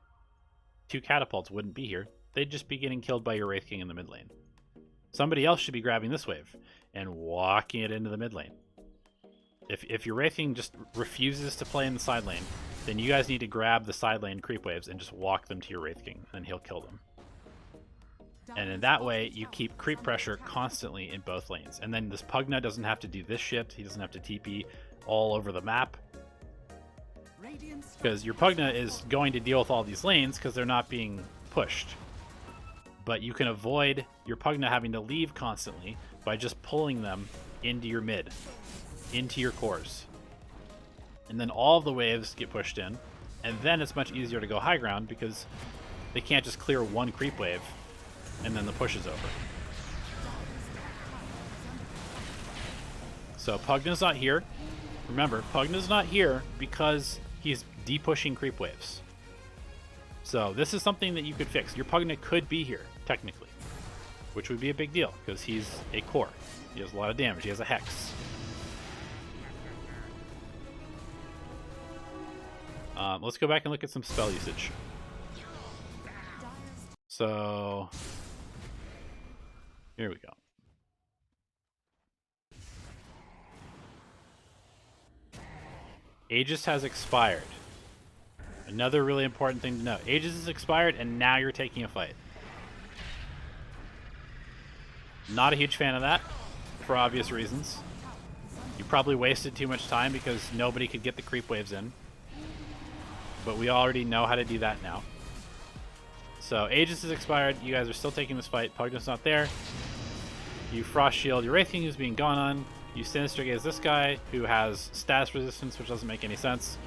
Two catapults wouldn't be here. They'd just be getting killed by your Wraith King in the mid lane. Somebody else should be grabbing this wave and walking it into the mid lane. If your Wraith King just refuses to play in the side lane, then you guys need to grab the side lane creep waves and just walk them to your Wraith King, and he'll kill them. And in that way, you keep creep pressure constantly in both lanes. And then this Pugna doesn't have to do this shit. He doesn't have to TP all over the map. Because your Pugna is going to deal with all these lanes because they're not being pushed. But you can avoid your Pugna having to leave constantly by just pulling them into your mid, into your cores. And then all of the waves get pushed in, and then it's much easier to go high ground because they can't just clear one creep wave and then the push is over. So Pugna's not here. Remember, Pugna's not here because he's de-pushing creep waves. So this is something that you could fix. Your Pugna could be here, technically, which would be a big deal because he's a core. He has a lot of damage. He has a hex. Let's go back and look at some spell usage. So here we go. Aegis has expired. Another really important thing to know. Aegis is expired and now you're taking a fight. Not a huge fan of that for obvious reasons. You probably wasted too much time because nobody could get the creep waves in. But we already know how to do that now. So Aegis is expired. You guys are still taking this fight. Pugna's not there. You Frost Shield your Wraith King who's being gone on. You Sinister Gaze this guy who has status resistance, which doesn't make any sense.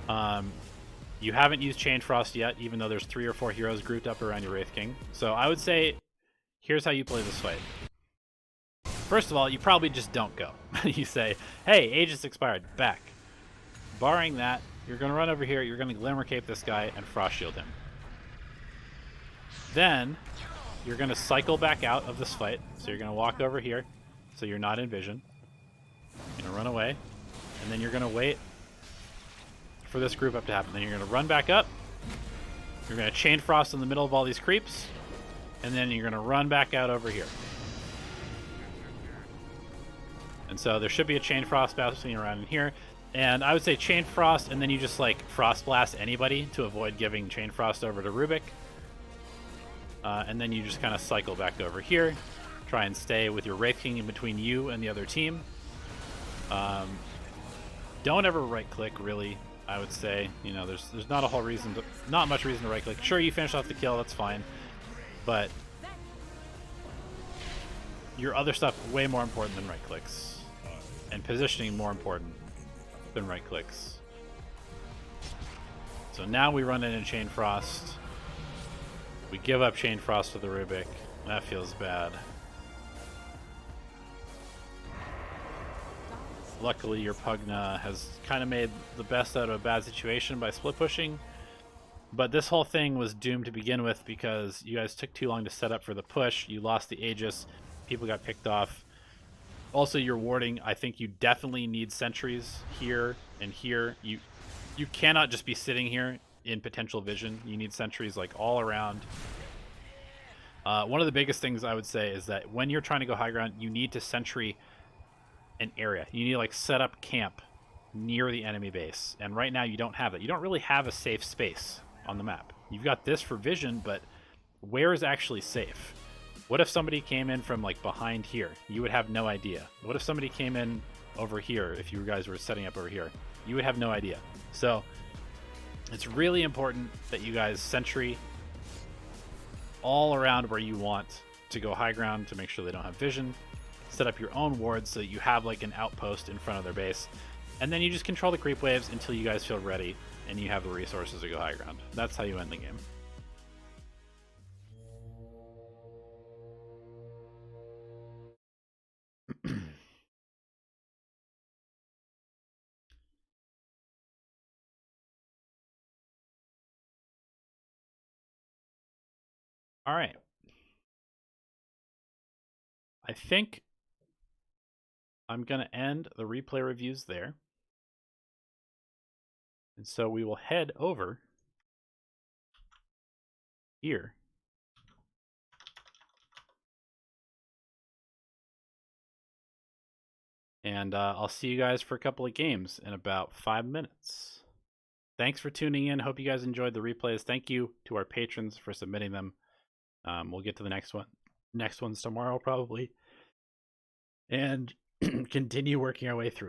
You haven't used Chain Frost yet, even though there's 3 or 4 heroes grouped up around your Wraith King. So I would say, here's how you play this fight. First of all, you probably just don't go. You say, hey, Aegis expired, back. Barring that, you're going to run over here, you're going to Glimmer Cape this guy and Frost Shield him. Then, you're going to cycle back out of this fight. So you're going to walk over here, so you're not in vision. You're going to run away, and then you're going to wait for this group up to happen. Then you're going to run back up. You're going to Chain Frost in the middle of all these creeps, and then you're going to run back out over here. And so there should be a Chain Frost bouncing around in here. And I would say Chain Frost, and then you just like Frost Blast anybody to avoid giving Chain Frost over to Rubik. And then you just kind of cycle back over here. Try and stay with your Wraith King in between you and the other team. Don't ever right click, really. I would say, you know, there's not a whole reason to, not much reason to right click. Sure, you finish off the kill, that's fine, but your other stuff way more important than right clicks, and positioning more important than right clicks. So now we run into Chain Frost. We give up Chain Frost to the Rubik. That feels bad. Luckily, your Pugna has kind of made the best out of a bad situation by split pushing. But this whole thing was doomed to begin with because you guys took too long to set up for the push. You lost the Aegis. People got picked off. Also, your warding, I think you definitely need sentries here and here. You cannot just be sitting here in potential vision. You need sentries like all around. One of the biggest things I would say is that when you're trying to go high ground, you need to sentry an area. You need to like set up camp near the enemy base. And right now you don't have that. You don't really have a safe space on the map. You've got this for vision, but where is actually safe? What if somebody came in from like behind here? You would have no idea. What if somebody came in over here if you guys were setting up over here? You would have no idea. So it's really important that you guys sentry all around where you want to go high ground to make sure they don't have vision. Set up your own wards so that you have like an outpost in front of their base. And then you just control the creep waves until you guys feel ready and you have the resources to go high ground. That's how you end the game. All right. I think I'm going to end the replay reviews there. And so we will head over here. And I'll see you guys for a couple of games in about 5 minutes. Thanks for tuning in. Hope you guys enjoyed the replays. Thank you to our patrons for submitting them. We'll get to the next ones tomorrow probably. And continue working our way through.